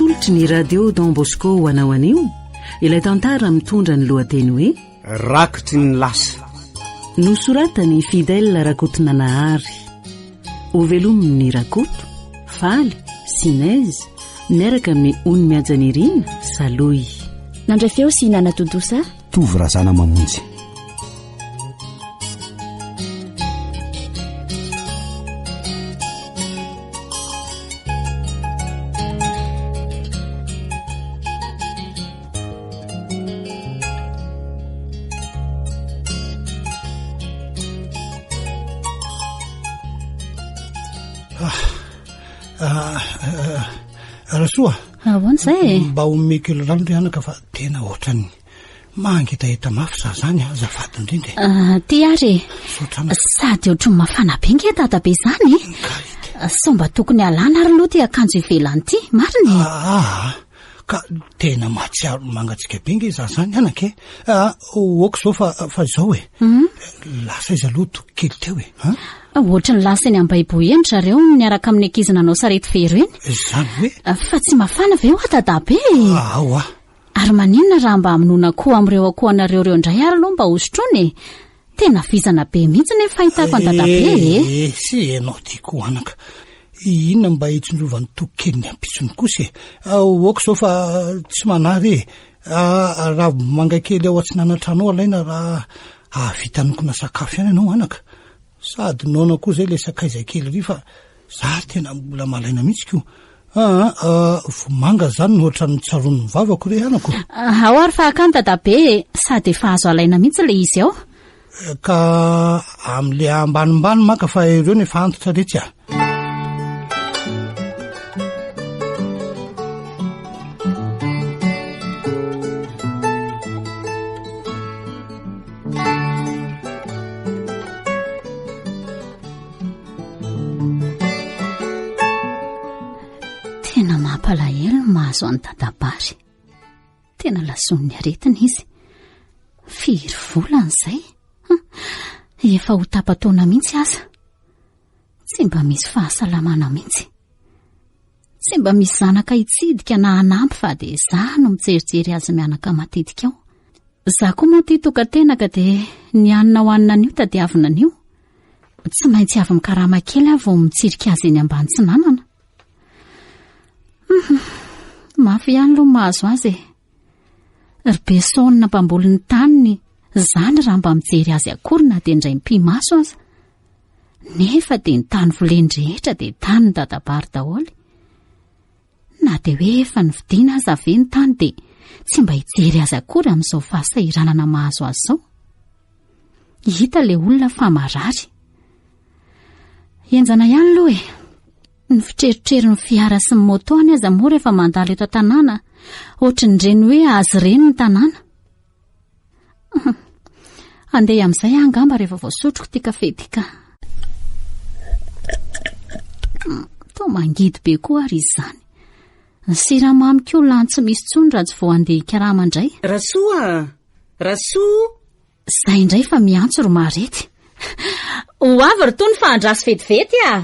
solotry ny radio Don Bosco ho anao anio. Ilay tantara mitondra ny lohateny hoe rakotry ny lasa. Nosoratany Fidèle Rakotonanahary. Ho velominy Rakoto, Faly, Sinaizy miaraka amin'ny Ony Miajanirina, Saloy. Nandray feo sy Nana Todosa, Tovy Razana Mamonjy. Rasoa, ahoana izay? mba homeko elo rano ry anaka fa tena ohatrany mangitahita mafy za zany azafady indrindra. Ty ary Sotrana sady ohatrany mafana be nge dadabe zany. Sao mba tokony alana ary aloha ty akanjo ivelany ty, mariny. Ka tena mahatsiaro mangatsika be nge za zany anake. Oko zao fa zao e. Lasa izy aloha tokokely teo e. Ohatrany lasa eny am-baibo eny zareo niaraka amin'ny ankizina anao sarety fero eny. Zany hoe Fa tsy mafana ve ho dadabe? ao Ary maninona raha mba aminona koa am'ireo akohanareo reo indray ary aloha mba hosotrony? Tena vizana be mihitsy ny fahitako an dadabe. Sy enao tiako anaka. Inona mba hitsindrovany tokokely ny ampitsony kosa e. Oko zao fa tsy manary e. Raha mangakely ao atsinanatranao alaina raha ahavitanokona sakafo ihany ianao anaka. Sady naona koa zay le sakaiza kely ry fa za tena mbola malaina mihitsy ko. Vomanga zany nohatra ny tsaron'ny vavako re anako. Ao ary fa akany dadabe, sady efa azo alaina mihitsy le izy ao. Ka am'le ambanimbany maka fa ireo ny efa antotra retsy a. Tena mampalahelo mahazo any dadabary. Tena lason'ny aretiny izy. Firy volana izay. Efa ho tapataona mihitsy aza. Tsy mba misy fahasalamana mihitsy. Tsy mba misy zanaka hitsidika na hanampy fa dia za no mijerijery azy mianaka matetika ao. Za koa moa ty tokantena ka dia ny anina ho anina an'io tadiavina an'io. Tsy maintsy avy mikarama kely aho vao mitsirika azy eny ambany tsinanana. Mafy ihany aloha mahazo azy e. Ry besaonina mpambolin'ny taniny zany raha mba mijery azy akory na dia indray mpimaso aza. Nefa dia ny tany voleny rehetra dia tany ny dadabary daholo. Na dia hoe efa nividiana aza ve ny tany dia tsy mba hijery azy akory amin'izao fahasahiranana mahazo azy zao. Hita le olona fa marary. Enjana ihany aloha e. Ny fitreritreri ny fiara sy ny moto any aza moa rehefa mandalo eto an-tanàna, ohatry ny reny hoe azy reny ny tanàna. Andeha amin'izay angamba rehefa voasotroko ty kafe tika. Tao mangidy be koa ary izy zany. Ny siramamy koa lany tsy misy tsony raha tsy vao andeha hikarama indray. Rasoa! Zay indray fa miantso ro marety. Ho avy ry tony fa andraso vetivety a.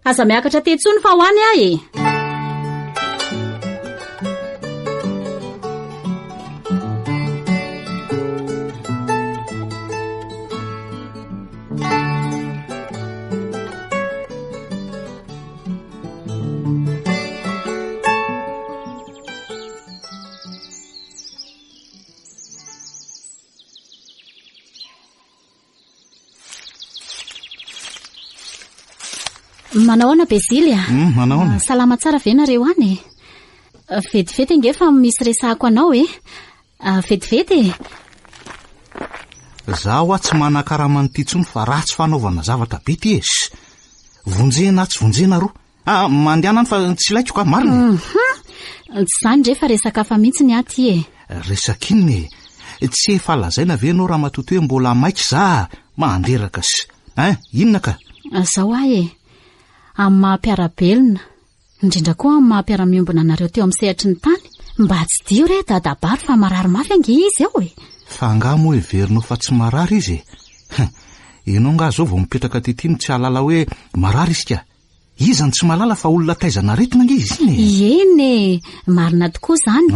Aza miakatra tetsony fa ho any ahy e. Manaona Bezily a? Manaona. Salama tsara ve nareo any? Vetivety nge fa misy resahako anao e. Vetivety. Zaho tsy manakaramany ty tsony fa ratsy fanaovana zavatra be ty e. Vonjena tsy vonjena ro. Mandehanany fa tsy laiko ka marina. Zany rehefa resaka fa mihitsy ny aty e. Resak'iny tsy efa lazaina ve anao raha matoto hoe mbola maika za mandreraka sy. Inona ka? Zao ahy e. Amin'ny maha-piarabelona, indrindra koa amin'ny maha-piaramiombona anareo teo amin'ny sehatry ny tany, mba tsy dio re dadabary fa marary mafy ange izy ao e. Fa nga moa heverinao fa tsy marary izy e. Ianao nga zao vao mipetraka titiny tsy halala hoe marary izy ka. izany tsy malala fa olona taizana aretina nge izy eny marina tokoa zany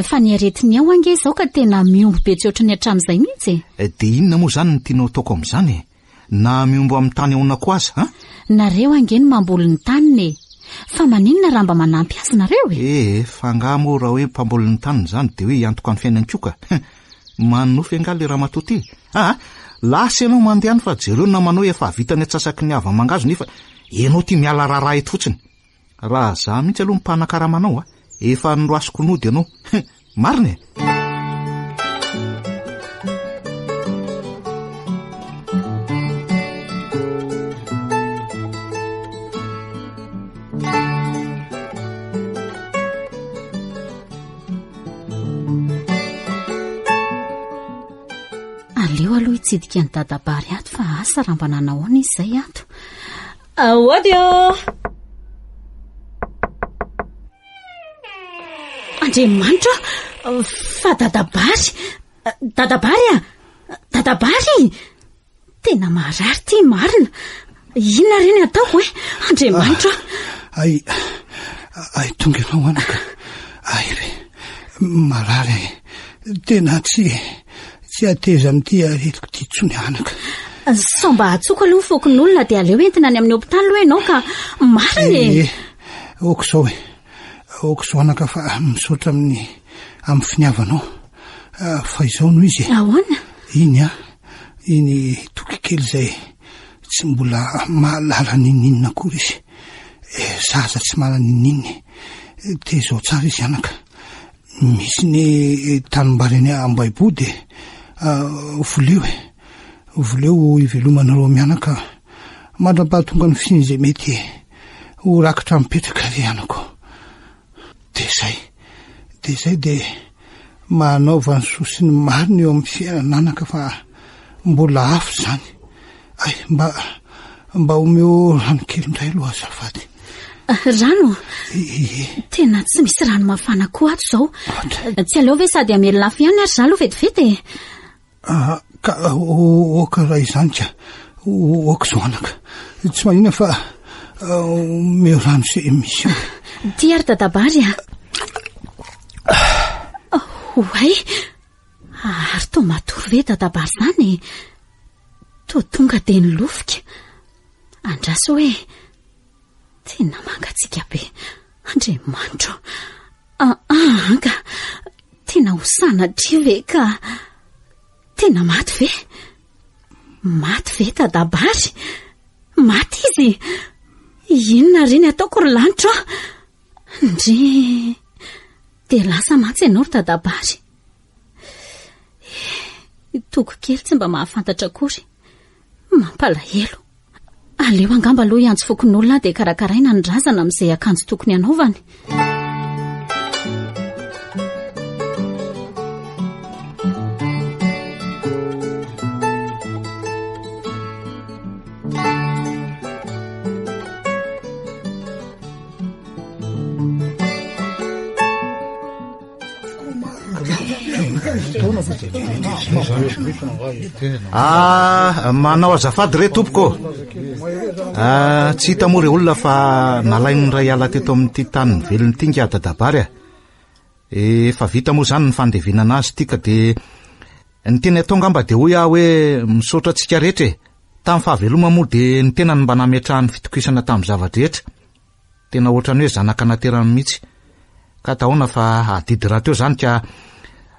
fa ny aretiny ao ange zao ka tena miombo be tsy oatra ny hatramin'izay mihitsy dia inona moa zany ny tianao ataoko amin'izany na miombo amin'ny tany ahona ko aza nareo ange no mamboly ny taniny fa maninona raha mba manampy azy nareo fa nga moa raha hoe mpamboly ny taniny zany dia hoe iantoka ny fiainankoka manofy anga le raha matoty lasa ianao mandehany fa jereo na manao efa vitany atsasaky ny ava mangazo nefa ianao ty miala raharaha eto fotsiny raha za mihitsy aloha mpanakaramanao efa nyroasoko nody ianao marina aleo aloha hitsidika ny dadabary ato fa asa raha mba nanahoana izy izay ato adio andriamanitra fa dadabary dadabary tena marary ty marina inona reny ataoko andriamanitra ay tonga ianao anaka ay re marary tena tsy ateza amin'ity aretiko ty tsony anaka sao mba atsoko aloha ny fokon'olona dia aleo entina any amin'ny hopitaly aloha ianao ka marina oko zao anaka fa misaotra amin'ny finiavanao fa izao noho izy ahoana iny toky kely zay tsy mbola mahalala nininina kory izy zaza tsy mala ninininy te zao tsara izy anaka misy ny tanimbareny ambaibo de voleo ivelomanareo mianaka mandra-pahatonga ny finy zay mety ho rakitra mipetraka re anako de zay de manaova ny sosiny marina eo amin'ny fiainananaka fa mbola afo zany ay mba omeo rano kely indray aloha azafady rano tena tsy misy rano mafana koa ato zao tsy aleo ve sady amely lafo ihany ary za aloha vetivety ka oka raha izany ka oka zao anaka tsy manina fa omeo rano zay misy ty ary dadabary oay ary to matory ve dadabary zany to tonga de ny lofika andraso hoe tena mangatsika be andriamanitra anga tena hosana dri ve ka tena maty ve dadabary maty izy inona reny ataoko ry lanitra ndry de lasa matsy ianao ry dadabary toko kely tsy mba mahafantatra akory mampalahelo aleo angamba aloha iantso fokon'olona dia karakaraina ny razana amin'izay akanjo tokony anaovany manao azafady re tompoko tsy hita moa re olona fa nalainy ray ala teto amin'ity tany velony ity nga dadabary efa vita moa zany ny fandevenana azy tika de ny tena atao ngamba de hoy hoe misaotra antsika rehetra tamin'ny fahaveloma moa de ny tena ny mba nametrahany fitokisana tamin'ny zavadrehetra tena ohatrany hoe zanaka naterany mihitsy ka tahoana fa adidy raha teo zany ka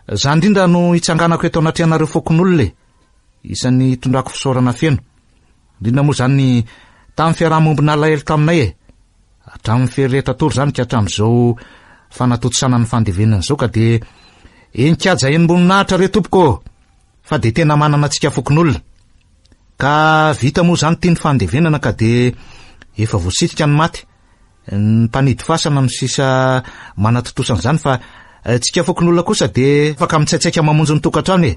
za indrindra no hitsanganako eto anatrehanareo fokon'olona isan'ny tondrako fisaorana feno indrindra moa zany tamin'ny fiarahamombona alahelo taminay hatramin'ny ferehetra tory zany ka hatramin'izao fanatotosana ny fandevenana zao ka de enikajy enim-boninahitra re tompoko fa de tena manana antsika fokon'olona ka vita moa zany tia ny fandevenana ka de efa voasitrika ny maty ny mpanidy fasana no sisa manatotosana zany fa tsika fokon'olona kosa de afaka mitsaitsaika mamonjy ny tokantrano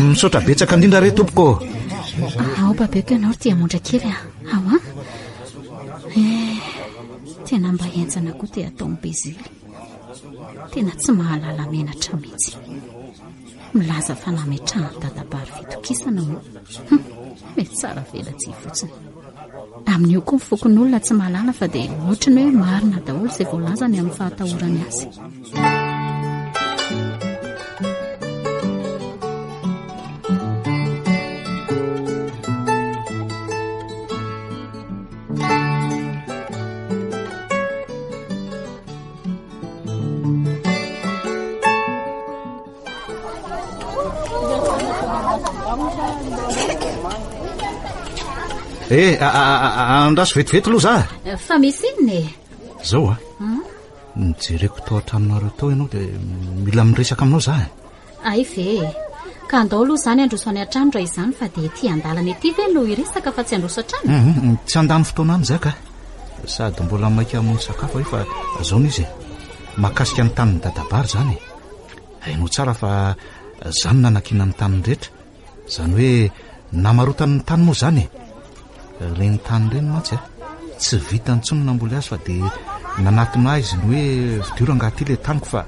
misaotra betsaka indrindra re tompoko ao babeko ianao ry tia mondra kely ahoa tena mba enjana koa te atao mibezily tena tsy mahalala menatra mihitsy milaza fa nametrahany dadabary fitokisana mo mety tsara velatsy fotsiny Amin'io koa mifokon'olona tsy mahalala fa dia ohatrany hoe marina daholo izay voalazany amin'ny fahatahorany azy. Andraso vetivety aloha za fa misy inony zao nijereko tao an-tranonareo tao ianao dia mila miresaka aminao za ay ve ka andao aloha izany androso any an-trano raha izany fa dia ety an-dalana ety ve no iresaka fa tsy androso an-trano tsy andany fotoana any zaka sady mbola maika amony sakafo fa zaona izy mahakasika ny tanin'ny dadabary zany hainao tsara fa zany nanakina ny taniny rehetra zany hoe namarotan'ny tany moa zany reny tany reny mantsy tsy vitany tsony namboly azy fa dia nanatona izy ny hoe vidiro angaty le taniko fa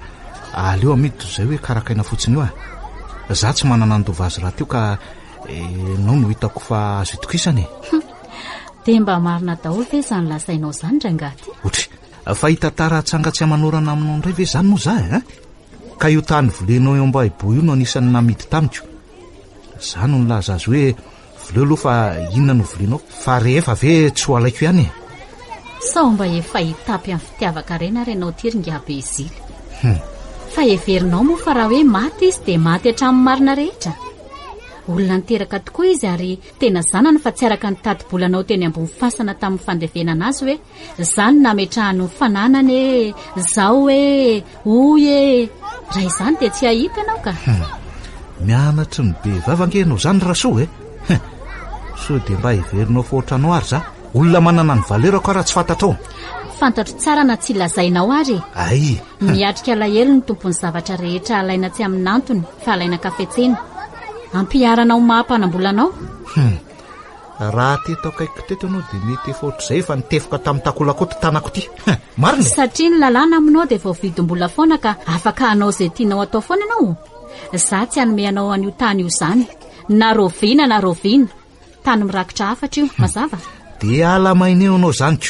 aleo amidy zay hoe karakaina fotsiny io za tsy manana andova azy raha teo ka nao no hitako fa azo itokisany dia mba marina daholo ve zany lasainao zany rangaty otry fa hitatara tsangatsy amanorana aminao indray ve zany moa za ka io tany volenao eo am-baibo io no anisan'ny namidy tamiko za no nilaza azy hoe voleo aloha fa inona no volenao fa rehefa ve tsy ho alaiko ihany sao mba efa hitapy amin'ny fitiavaka rena renao tiringabe izily fa everinao moa fa raha hoe maty izy dia maty hatramin'ny marina rehetra olona niteraka tokoa izy ary tena zanany fa tsy araka ny tadibolanao teny ambony fasana tamin'ny fandevenana azy hoe zany nametrahany ny fananany zao hoe oy raha izany dia tsy hahita ianao ka mianatry ny be vavangenao zany rasoa so dia mba hiverinao fohatranao ary za olona manana ny valerako raha tsy fantatrao fantatro tsara na tsy lazainao ary ay miatrika alahelo ny tompon'ny zavatra rehetra alaina tsy amin'ny antony fa alaina kafetsena ampiaranao mahampanambolanao raha tetao kaiky teto ianao dia mety efa ohatr'izay fa nitefoka tamin'ny takolakoty tanako ity marina satria ny lalàna aminao dia vao vidim-bola foana ka afaka hanao izay tianao atao foana ianao za tsy hanome anao an'io tany io zany na roviana tany mirakitra afatra io mazava dia alamaineo anao zanyko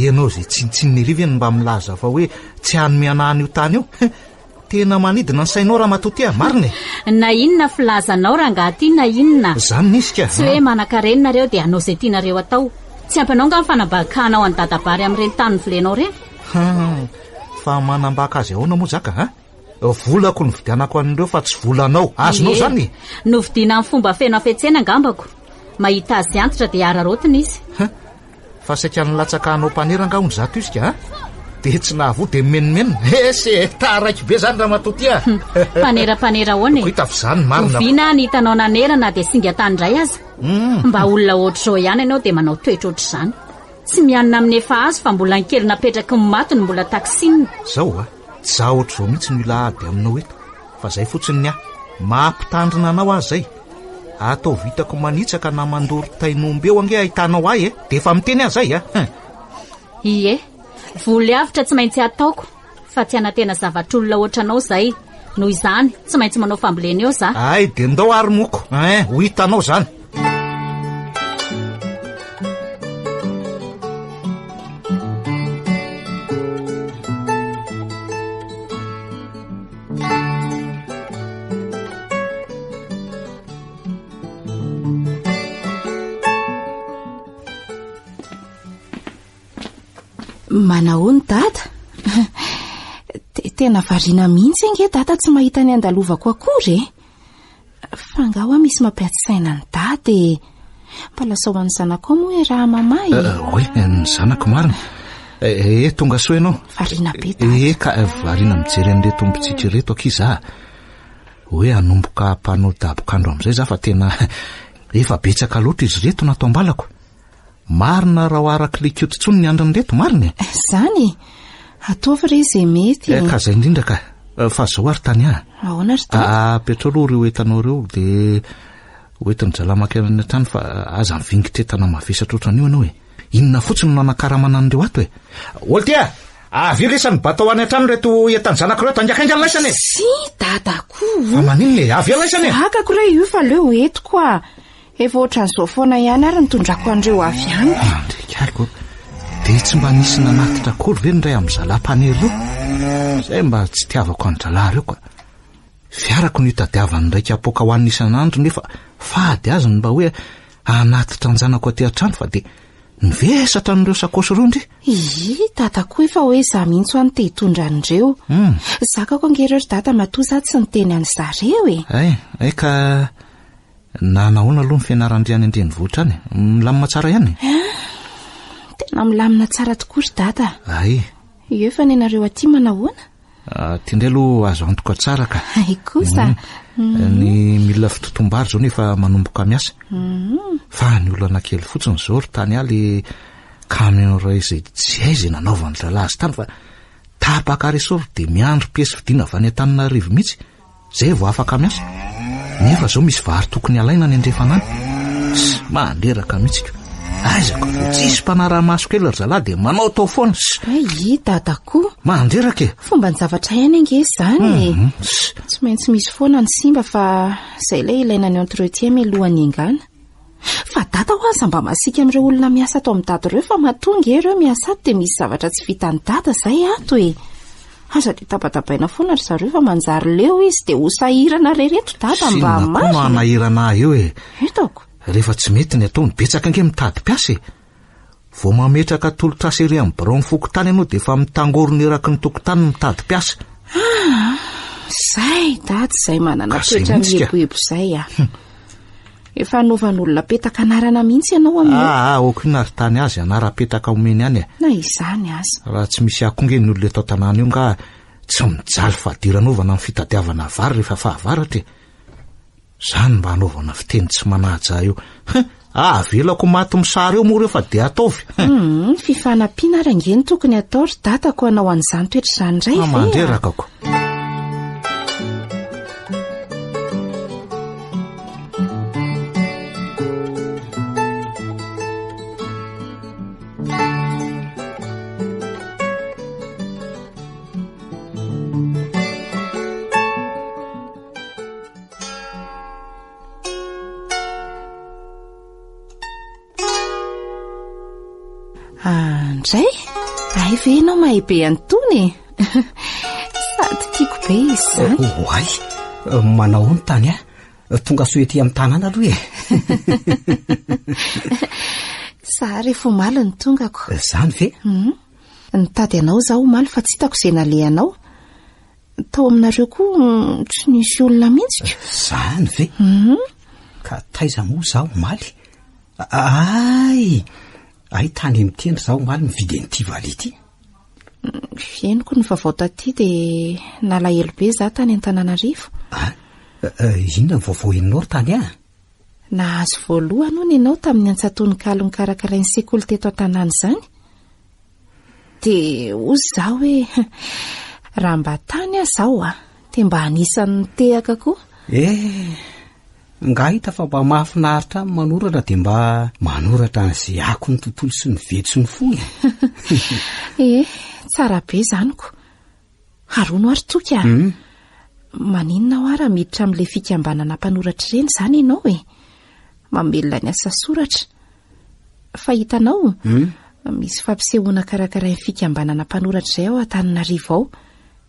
ianao zay tsinitsinirivy mba milaza fa hoe tsy hanome anahany io tany io tena manidina ny sainao raha matoty marina na inona filazanao rangaty na inona zany nisika tsy hoe manakarenonareo dia anao izay tianareo atao tsy ampinao nga mifanambakanao any dadabary amin'ireny tany volenao reny fa manambaka azy ahoana moa zaka volako ny vidianako an'ireo fa tsy volanao azonao zany novidiana amin'ny fomba fena fetsena angambako mahita azy antitra dia ararotiny izy fa saika nilatsaka anao mpaneranga ony zato izika dia tsy nahavo dia menomenona se taraiky be zany raha matoty mpanera hoana hita avy zany marina oviana ny hitanao nanerana dia singa tany indray aza mba olona ohatr'izao ihany ianao dia manao toetra ohatr'izany tsy mianina amin'ny efa azo fa mbola nkely napetraky ny matony mbola taksinina zao za ohatr'izao mihitsy no ila ady aminao eto fa zay fotsiny ny mampitandrina anao azy zay atao vitako manitsaka na mandoro tainomby eo ange ahitanao ahy dia efa miteny azy zay ie voly avitra tsy maintsy ataoko fa tsy anatena zavatr'olona ohatranao zay noho izany tsy maintsy manao fambolena eo za ay dia ndao ary moko ho hitanao zany Manahoany dada tena variana mihitsy ange dada tsy mahita ny andalovako akory fangaho misy mampiatsisaina ny dada mba lasa ho an'ny zanako moa hoe raha mamay oe ny zanako marina tonga soa ianao variana be dada ka variana mijery an'reto ombitsika reto aky za hoe hanomboka mpanao dabokandro amin'izay za fa tena efa betsaka loatra izy reto natao ambalako marina raha ho araka le kiototsony ny andriny reto marina zany ataovy re izay mety ka zay indrindra ka fa zao ary tany ahoana ry dada petrolo reo entanao reo dia hoentiny jalamaka any an-trano fa aza mivingitretana mavesatra ohatran'io ianao inona fotsiny no nanakaramana an'ireo ato oltia avy lesany batao any an-trano reto entany zanako reto angakainga laisany sy dada koa fa maninona avy alaisany akako re io fa leo etiko efa ohatran'izao foana ihany ary nitondrako andreo avy any. Andrikako dia tsy mba nisy nanatitra akory ve nyray amin'ny zalam-panery ireo izay mba tsy tiavako an-dralahy ireo koa. Fiarako ny hitadiavany ndraiky apoka ho an'ny isan'andro nefa fady azy ny mba hoe anatitra anjanako aty an-trano fa dia nivesatra n'ireo sakosy ireo ndry. Dadako efa hoe za mihitsy ho any te hitondra an'ireo. Zakako angereo dada matoa za tsy niteny any zareo e. Ay ka nahoana aloha ny fianaran-dry any an-drenivohitra any milamina tsara ihany. Tena milamina tsara tokoa ry dada. Ay io efa ny anareo aty manahoana? Tiandray aloha azo antoka tsara ka. Ay kosa. Ny milina fitotom-bary zao nefa manomboka miasa. Fa ny olana kely fotsiny zao ry tany aly camion iray izay tsy hay izay nanaovany lalahy azy tany fa tapaka resort dia miandro piesy vidiana avy any Antananarivo mihitsy zay vao afaka miasa. Nefa zao misy vary tokony alaina ny andrefana any. Manderaka mihitsy ko. Aizako tsisy mpanara-maso kely ry zalahy dia manao tao foana. Dadako manderaka e. Fomba ny zavatra ihany ange izany. Tsy maintsy misy foana ny simba fa izay ilay ilaina ny entretien mialohan'ny engana. Fa dada ho aza mba masika amin'ireo olona miasa ato amin'ny dada ireo fa matonga ireo miasa ato dia misy zavatra tsy vitany dada izay ato e. Aza dia tapatapaina foana ry zareo fa manjary leo izy dia ho sahirana rereto dada mba masina koa no anahirana eo e. Hitako rehefa tsy mety ny ataony betsaka ange mitady piasa e. Vao mametraka tolotrasa ery amin'ny birao fokotany ianao dia efa mitangorona eraky ny tokotany mitady piasa. Zay dada izay manana toetra mieboebo izay a. Efa anaovan'olona petaka anarana mihitsy ianao amin'ny okina ry tany azy anara-petaka omeny any e. Na izany aza. Raha tsy misy akonge ny olona eto an-tanàna io nga tsy mijaly fadiranovana amin'ny fitadiavana vary rehefa fahavaratra e. Zany mba hanaovana fiteny tsy manaja io. Avelako maty misary eo moa rehefa dia ataovy. Fifanampiana ary angeny tokony atao ry dadako hanao an'izany toetra izany indray ve? Manderaka ko. Andray, ay ve ianao mahay be antony e. Sady tiako be izy izany. Ay, manao ny tany tonga soety amin'ny tanàna aloha e. Za rehefa omaly ny tongako. Zany ve? Nitady anao zaho omaly fa tsy hitako izay nalehanao. Tao aminareo koa tsy nisy olona mihitsy. Zany ve? Ka taiza moa zaho omaly. Ay tany mitendry zaho omaly mividy an'ity valy ity. Fieniko ny vaovao taty dia nalahelo be za tany Antananarivo. Inona ny vaovao enonao ry tany a? Nahazo voalohany hono ianao tamin'ny antsatony kalony karakarain'ny sekoly teto an-tanàna izany. Dia ozy zaho hoe raha mba tany aho zaho dia mba anisan'ny tehaka koa. Nga hita fa mba mahafinaritra manoratra dia mba manoratra n'izay ako ny tontolo sy ny vedy sy ny foy. Tsara be zaniko. Harono ary toka. Maninona aho raha miditra amin'ilay fikambanana mpanoratra ireny izany ianao e. Mamelona ny asa soratra. Fa hitanao, misy fampisehoana karakarain'ny fikambanana mpanoratra izay ao Antananarivo ao.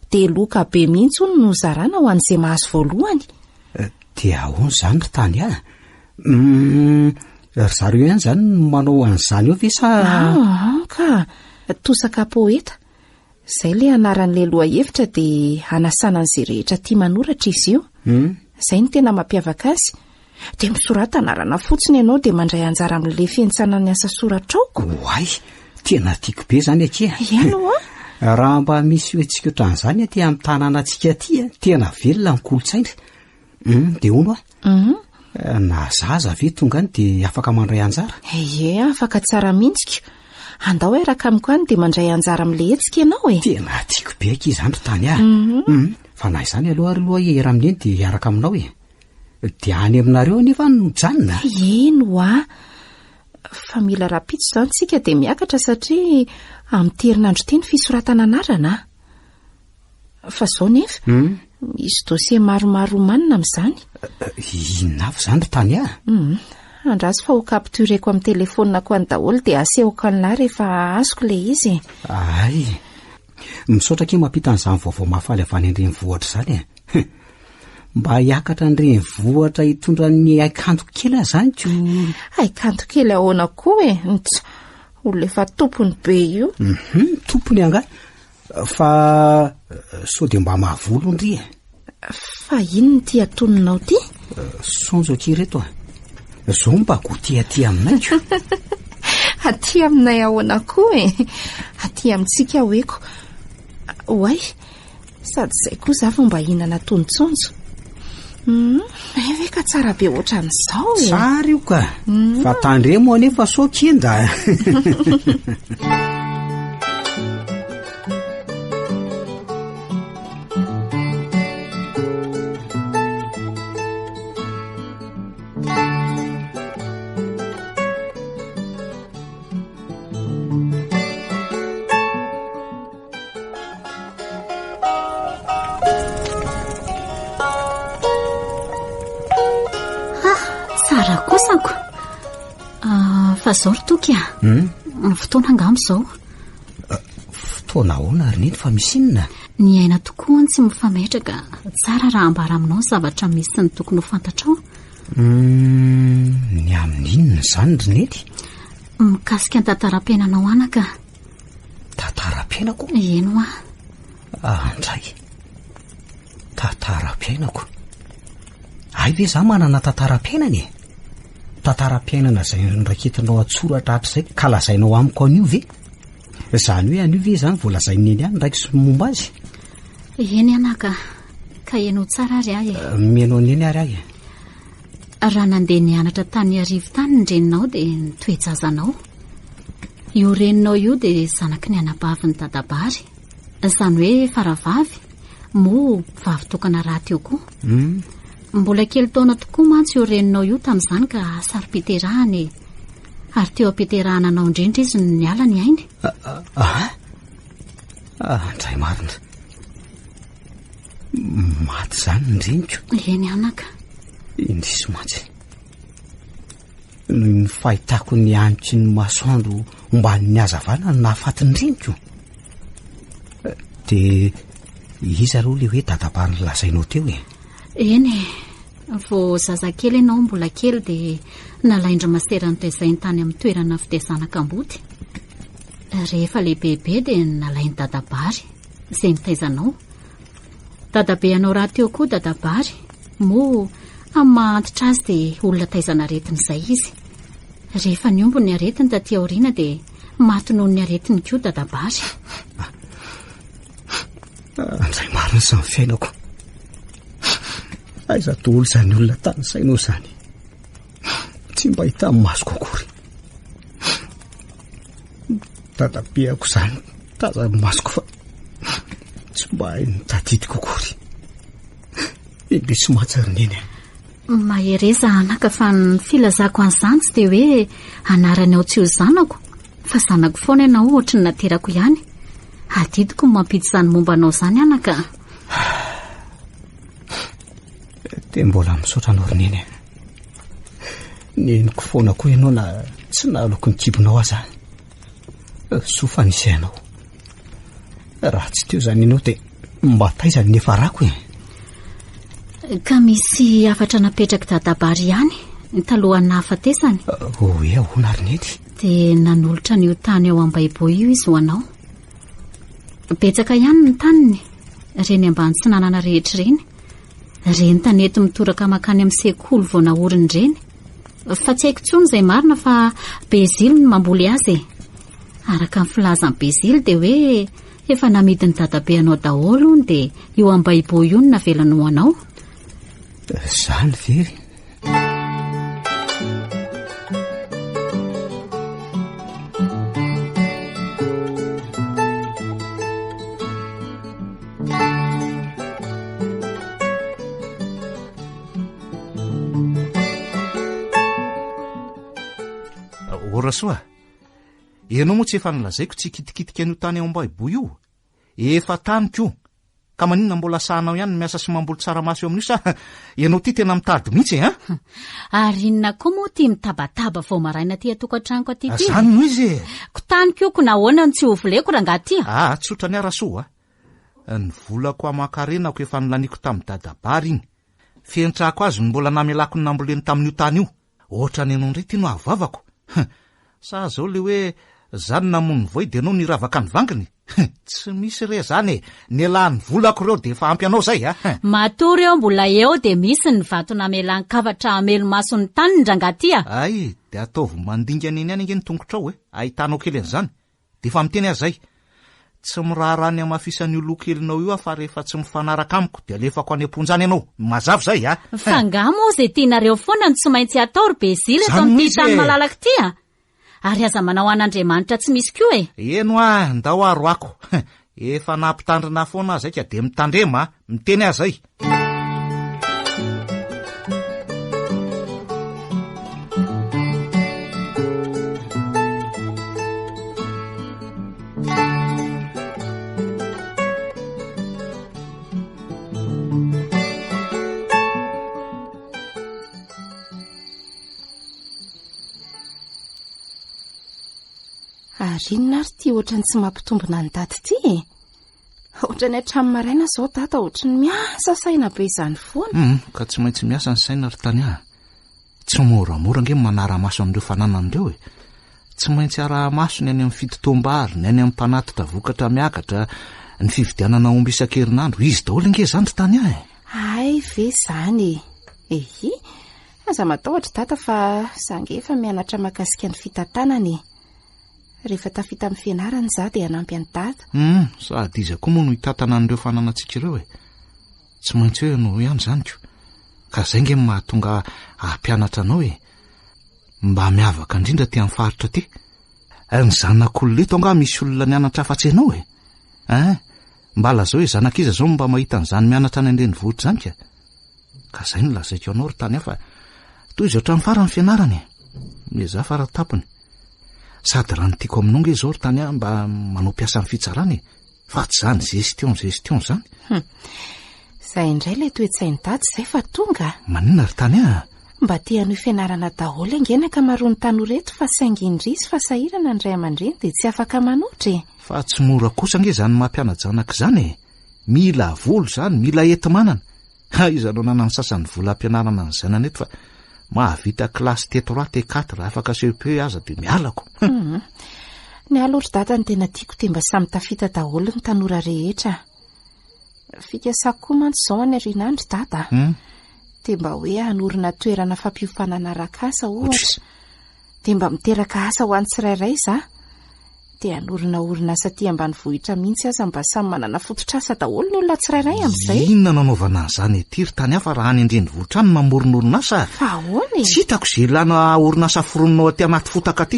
Dia loka be mihitsy hono no zarana ho an'izay mahazo voalohany. Dia ahoana izany ry tany ry zareo ihany izany manao an'izany eo ve sa? Ka tosaka poeta. Izay ilay anaran'ilay lohahevitra dia anasana an'izay rehetra tia manoratra izy io. Izay ny tena mampiavaka azy. Dia misorata anarana fotsiny ianao dia mandray anjara amin'ilay fiantsanan'ny asa soratra aoko. Ay, tena tiako be izany aty. Iano raha mba misy hoentsika ohatran'izany aty amin'ny tanàna antsika aty tena velona ny kolotsaina. Dia hono na zaza ve tonga any dia afaka mandray anjara? Afaka tsara mintsika. Andao araka amiko any dia mandray anjara amin'ilay hetsika ianao e. Tena tiako be aky izany ry tany fa na izany aloha ary loha era amin'eny dia araka aminao e. Dia any aminareo anefa no janona. Eno fa mila rapitso izany tsika dia miakatra satria amin'ny herinandro teny fisoratana anarana. Fa izao nefa misy dosie maromaro manina amin'izany. Inona avy izany ry tany andrasy fa ho kaptureko amin'ny telefonina ko any daholo dia asehoko an'lahy rehefa azoko le izy. Ay, misaotra ke mampita an'izany vaovao mahafaly avy any an-drenivohitra zany e. Mba hiakatra an-drenivohitra hitondra ny aikanto kely zany ko. Aikanto kely ahoana koa e. Olona efa tompony be io. Tompony anga fa sao dia mba mahavolo ndry e. Fa inony ty atononao ty? Sonjo aty reto zao mba goty aty aminay ko. Aty aminay ahoana koa e. Aty amintsika hoeko. Oay, sady zay koa za vao mba hinana tontsonjo. Ve ka tsara be ohatran'izao e. Tsara io ka. Fa tandremo anefa sao kenda. Tsara kosako. Fa zao ry toky a. Fotoana angamo zao. Fotoana ahoana ary neny fa misy inona? Ny aina tokoa tsy mifametraka. Tsara raha ambara aminao zavatra misy ny tokony ho fantatrao. Ny amin'inona zany ry neny? Mikasika ny tantaram-piainanao anaka. Tantaram-piainako? Eno a. Andray. Tantaram-piainako. Ay ve za manana tantaram-piainana e? Tantaram-piainana zay nraketinao atsoratra hatr'izay ka lazainao amiko anio ve? Zany hoe anio ve zany voalazainy eny any ndraiky sy momba azy? Eny anaka. Ka eno tsara ary ahy e. Menao neny ary ahy e. Raha nandeha nianatra tany arivo tany ny reninao dia nitoejazanao. Io reninao io dia zanaky ny anabavin'ny dadabary. Zany hoe faravavy, mo vavy tokana raty eo koa. Mbola kely taona tokoa mantsy io reninao io tamin'izany ka sary-piterahany. Ary teo am-piterahana anao indrindra izy ny ala ny ainy. Andray marina. Maty zany ny reniko. Eny anaka. Indrisy mantsy. Noho ny fahitako ny anitry ny masoandro omban'ny hazavana no nahafaty ny reniko. Dia iza aloha le hoe dadabary ny lazainao teo e? Eny e. Vao zazakely ianao mbola kely dia nalaindra maserany tezainy tany amin'ny toerana fitezana kamboty. Rehefa lehibebe dia nalainy dadabary izay nitaizanao. Dadabe anao raha teo koa dadabary, mo amin'ny mahantitra azy dia olona taizana aretiny izay izy. Rehefa niombo ny aretiny taty aoriana dia maty noho ny aretiny koa dadabary. Andray marina izany fiainako. Aiza daholo izany olona tany sainao izany. Tsy mba hita amin'ny masoko akory. Dadabeako izany taza amin'ny masoko fa tsy mba hay ny tadidiko akory. Indrisy matsary neny. Mahereza anaka fa ny filazako an'izany tsy dia hoe anarany ao tsy ho zanako, fa zanako foana ianao ohatry ny naterako ihany. Adidiko ny mampity izany momba anao izany anaka. Dia mbola misaotra anao ry neny. Neniko foana koa ianao na tsy naloko ny kibonao aza. Soa fa nisy ianao. Raha tsy teo izany ianao dia mba taizany nefa rako e. Ka misy afatra napetraka dadabary ihany talohan'ny nahafatesany. Hoe ahoana ry neny? Dia nanolotra n'io tany ao am-baibo io izy ho anao. Betsaka ihany ny taniny, reny ambany tsy nanana rehetra reny. Reny tanety mitoraka makany amin'ny sekoly vao nahoriny reny. Fa tsy haiko tsony izay marina fa Bezily no mamboly azy e. Araka ny filazan'ny Bezily dia hoe efa namidiny dadabe anao daholo ny dia io am-baibo io no navelany ho anao. Zany very. Orasoa, ianao moa tsy efa nilazaiko tsy hikitikitika an'io tany ao am-baibo io. Efa taniko io, ka maninona mbola sahanao ihany miasa sy mamboly tsaramaso eo amin'io sa ianao ty tena mitady mihitsy Ary inona koa moa ty mitabataba vao maraina ty atokantranoko aty ty. Zany no izy. Kotaniko nahoana ny tsy ho voleko raha ngaty tsotra ny arasoa ny volako amakarenako efa nilaniko tamin'ny dadabary iny. Fientrako azy ny mbola namelako ny namboleny tamin'io tany io. Ohatra ny enao ndray ty no avavako. Sa zao le hoe zany namony voy de anao niravaka ny vanginy. Tsy misy re zany ny lahy ny volako reo de efa ampy anao zay Matory eo mbola eo de misy ny vato namelan'ny kavatra amelomaso ny tany ny drangaty Ay, de ataovy mandingana eny any ingeny tongotra ao ahitanao kely an'izany. De efa miteny azay. Tsy mirarany amafisany io lokelinao io fa rehefa tsy mifanaraka amiko de alefako any amponjany ianao. Mazava zay Fangamo zay tianareo foana ny tsy maintsy atao ry Bezily eto amin'ity tany malalaka ty Ary aza manao an'Andriamanitra tsy misy koa Eno ndao aro ako. Efa nampitandrina foana zay ka de mitandrema miteny azay. Inona ary ty ohatrany tsy mampitombona ny dady ty Ohatrany hatramin'ny maraina zao dada ohatrany miasa saina be izany foana Ka tsy maintsy miasa ny saina ry tany Tsy moramora nge manara-maso amin'ireo fananan'ireo Tsy maintsy ara-maso ny any amin'ny fitotoam-bary, ny any amin'ny mpanatitra vokatra miakatra, ny fividianana omby isan-kerinandro. Izy daholo nge zany ry tany Ay ve zany aza matahotra dada fa zange efa mianatra makasika ny fitantanany Rehefa tafita amin'ny fianarana za dia hanampy any dada Sady izy koa moa no hitatana an'ireo fananantsika ireo Tsy maintsy hoe no ihany zany ko. Ka zay nge mahatonga hampianatra anao mba miavaka indrindra ty amin'ny faritra ty. Ny zanak'ololeto anga misy olona nianatra afa-tsy ianao Mbala zao hoe zanak'iza zao mba mahita an'izany mianatra any an-drenivohitra zany ka zay no lazaiko anao ry tany fa toy izay ohatrany farany fianarany za faratapony. Sady raha ny tiako aminao nge zao ry tany mba manao piasa amin'ny fitsarany fa tsy zany gestion zany. Zay indray le toetsainy dady zay fa tonga. Maninona ry tany Mba tian'io fianarana daholo angena ka maroa ny tanoreto fa saingy indrisy fa sahirana ny ray aman-dreny dia tsy afaka manotra Fa tsy mora kosa nge zany mampiana-janaka zany Mila volo zany, mila enti-manana. Izanao nanany sasany vola ampianarana ny zanany eto fa mahavita klasy T3 T4 afaka CP aza de mialako. Ny alotra dada ny tena tiako dia mba samy tafita daholo ny tanora rehetra. Fikasako koa mantsy zao any arinandro dada dia mba hoe hanorina toerana fampiofanana arak'asa ohatra dia mba miteraka asa ho an'ny tsirairay za dia hanorina orinasa aty ambanivohitra mihitsy aza mba samy manana fototr'asa daholo ny olona tsirairay amin'izay. Inona nanaovana an'izany ety ry tany fa raha any an-drenivohitra any mamorona orinasa fa ahoana tsy hitako izay ilana orinasa forononao aty anaty fotaka aty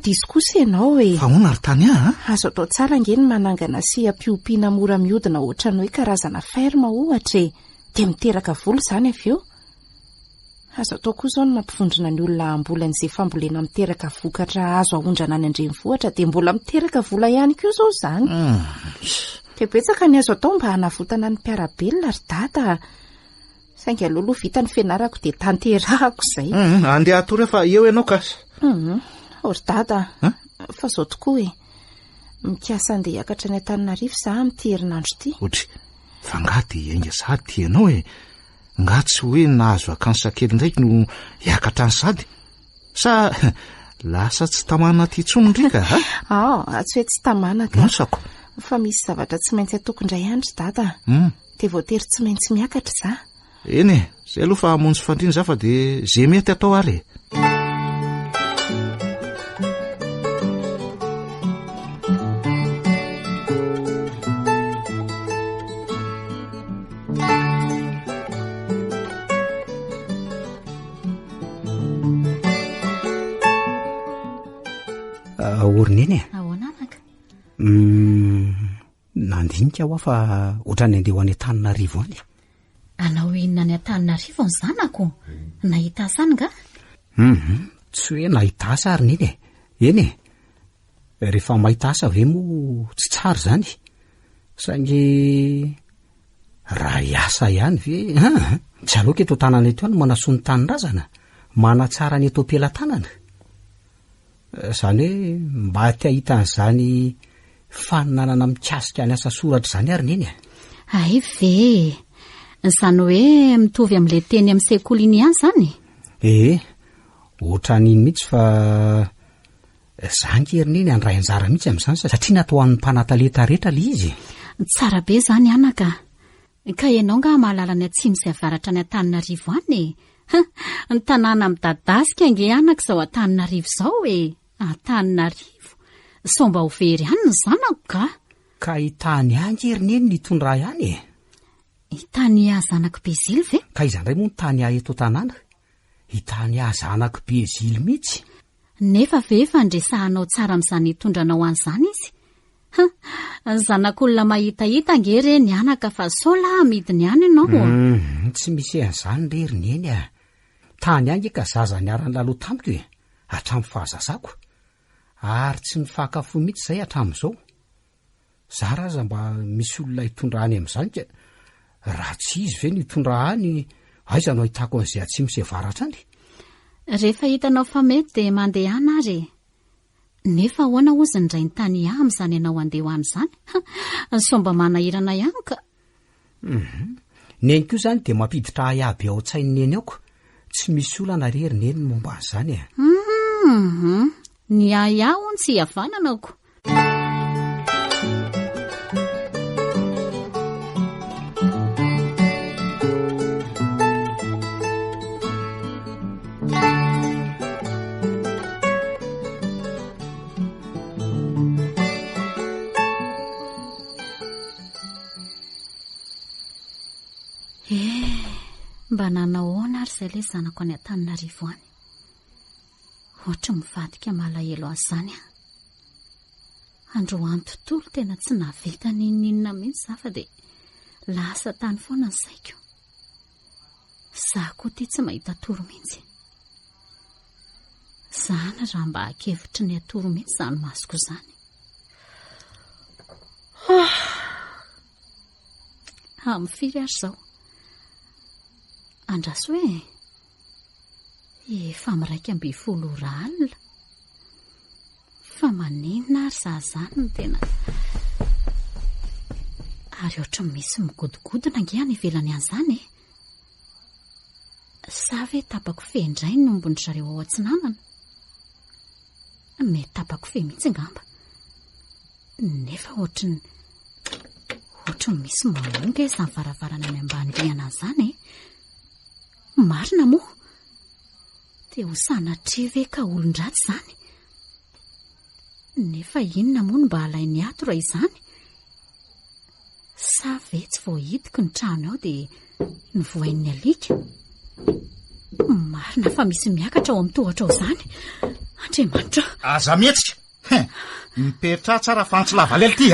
diso kosa ianao fa ahoana ry tany azo atao tsara nge ny manangana sy ampiompiana mora mihodina ohatrany hoe karazana ferma ohatra dia miteraka volo zany avy eo. Azo atao koa zao ny mampivondrona ny olona ambolan'izay fambolena miteraka vokatra azo ahondrana any an-drenivohitra dia mbola miteraka vola ihany koa zao zany. Dia betsaka ny azo atao mba hanavotana ny mpiarabelona ry dada. Saingy alohaloha vita ny fianarako dia tanterahako izay. Andeha atory fa eo ianao ka. Ry dada fa zao tokoa mikasa andeha hiakatra ny Antananarivo za amin'ity herinandro ity. Otry fa ngaty enga sady ianao nga tsy hoe nahazo akansa kely ndraiky no hiakatra ny sady sa lasa tsy tamana ty tsony ndrika tsy hoe tsy tamana ka nosako fa misy zavatra tsy maintsy atoko indray andro dada dia voatery tsy maintsy miakatra za. Eny zay aloha fa hamonjy fandriny za fa dia zay mety atao ary orina eny ahoananaka nandinika aho fa ohatrany andeha ho any Antananarivo any. Anao inona ny Antananarivo ny zanako nahita asa any nga tsy hoe nahita asa ary neny eny rehefa mahita asa ve moa tsy tsara zany saingy raha iasa ihany ve tsy aloka eto tanana eto any manaso ny tanyrazana manatsara ny eto am-pelantanana zany hoe mba ty ahitan'izany faninanana mikasika ny asa soratra izany ary neny ay ve izany hoe mitovy amin'ilay teny amin'ny sekoly iny ihany izany ohatra n'iny mihitsy fa zankerineny andray anjara mihitsy amin'izany satria natao amin'ny mpanataleta rehetra le izy tsara be izany anaka ka ianao nga mahalala ny atsimo sy avaratra ny Antananarivo any ny tanàna midadasika ange anaka izao Antananarivo izao Antananarivo sao mba ho very ihany ny zanako ka hitany ankerineny ny tondra ihany hitany ahy zanako Bezily ve ka izandray moa ny tany ahy eto tanàna hitany ahy zanako Bezily mihitsy nefa ve fandresahanao tsara amin'izany hitondranao an'izany izy ny zanak'olona mahitahita angere ny anaka fa sola midiny any ianao tsy misy an'izany rery neny tany ange ka zaza niarany laloha tamiko hatramin'ny fahazazako ary tsy nifakafo mihitsy izay hatramin'izao zaraza mba misy olona hitondrahany amin'izany ka raha tsy izy ve nitondrahany aiza no ahitako an'izay atsimo sy avaratra any rehefa hitanao fa mety dia mandehana ary nefa ahoana ozy ny ray ny tany ahy amin'izany ianao andeha ho an'izany somba manahirana ihany ka neny koa izany dia mampiditra ahy aby ao an-tsainy neny aoko tsy misy olana rery neny ny momba an'izany ny ahy aho ny tsy havananako mba nanahoana ary izay le zanako any Antananarivo any ohatra mivadika malahelo azy izany androany tontolo tena tsy navita ninina mihitsy za fa dia lasa tany foana ny saiko za koa ty tsy mahita toro mihitsy zany raha mba hakevitry ny atoro mihitsy zany masoko izany amin'ny firy ary izao andraso hoe efa miraika 12 alina fa maninona ary za zany no tena ary ohatra misy migodingodina ange any ivelany an'izany sa ve tapako fe indray nombony zareo ao atsinanana mety tapako fe mihitsy ngamba nefa ohatra misy mamonga izany varavarana any ambany rihana an'izany marina moa dia ho sanatria ve ka olon-dratsy izany nefa inona moa no mba halainy ato raha izany sa ve tsy voahidiko ny trano ao dia nivohain'ny alika marina fa misy miakatra ao amin'ny tohatra ao izany Andriamanitra aza mihetsika miperitra tsara fa antsy lavalely ty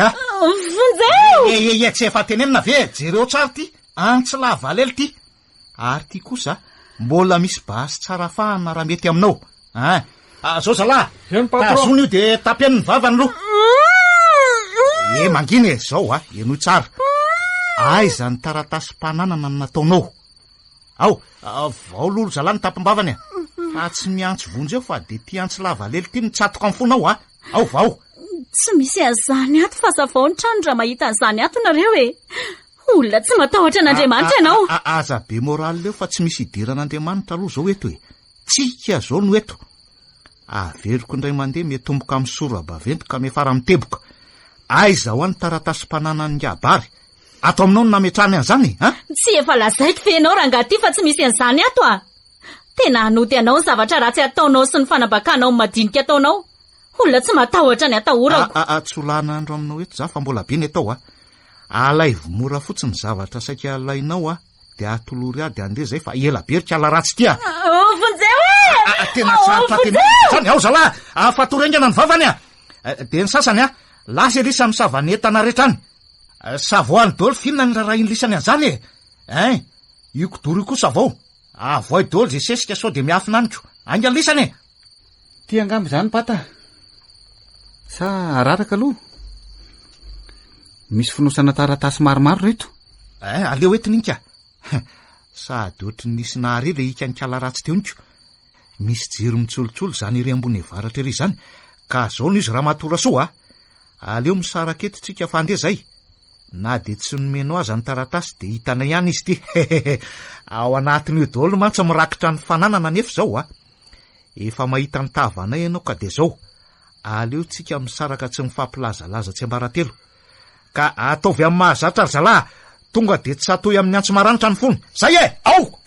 vonjeo tsy efa tenenina ve jereo tsara ty antsy lavalely ty ary ty kosa mbola misy basy tsara fahana raha mety aminao zao zalahy tazony io dia tapian'ny vavany aloha manginy zao eno tsara aiza ny taratasym-pananana no nataonao vao lolo zalahy ny tapim-bavany fa tsy miantso vonjy eo fa dia ty antsy lavalely ty mitsatoka amin'ny fonao vao tsy misy azany ato fa zavao ny trano raha mahita an'izany ato nareo olona tsy matahotra an'Andriamanitra ianao aza be moraly leo fa tsy misy idiran'Andriamanitra aloha zao eto tsika zao no eto averiko indray mandeha metomboka amin'ny sora-baventy ka mefara miteboka aiza ho any taratasym-pananany ngabary ato aminao no nametrany an'izany tsy efa lazaiko fe ianao raha ngaty fa tsy misy an'izany ato tena hanoty anao ny zavatra ratsy ataonao sy ny fanambakanao madinika ataonao olona tsy matahotra ny atahorako tsolana andro aminao eto za fa mbola be ny atao alay vomora fotsiny zavatra saika alainao dia atolory ady andeha zay fa ela berika ala ratsy ty vonjeo tena tsarotrateny ao zalahy afatorengana ny vavany dia ny sasany lasa elisa misavany entana rehetra any savoany dolo finona ny raharaha iny lisany an'izany io kodoro io kosa avao avoay dolo zay sesika sao dia miafinaniko anga lisany ty angambo zany pata sa araraka aloha misy finosana taratasy maromaro reto aleo etinika sady ohatry nisy nahary le ikanikala ratsy teo niko. Misy jiro mitsolotsolo zany iry ambony varatra iry zany, ka zao no izy raha matora soa. Aleo misaraka eto tsika fandre zay. Na de tsy nomeno azy ny taratasy de hitana ihany izy ty. Ao anatin'io daholo mantsy mirakitra ny fananana nefa zao efa mahita ny tavanay ianao ka de zao. Aleo tsika misaraka tsy mifampilazalaza tsy ambaratelo. Ka ataovy amin'ny mahazatra ry zalahy, tonga de tsy atoy amin'ny antso maranitra ny fony. Zay ao!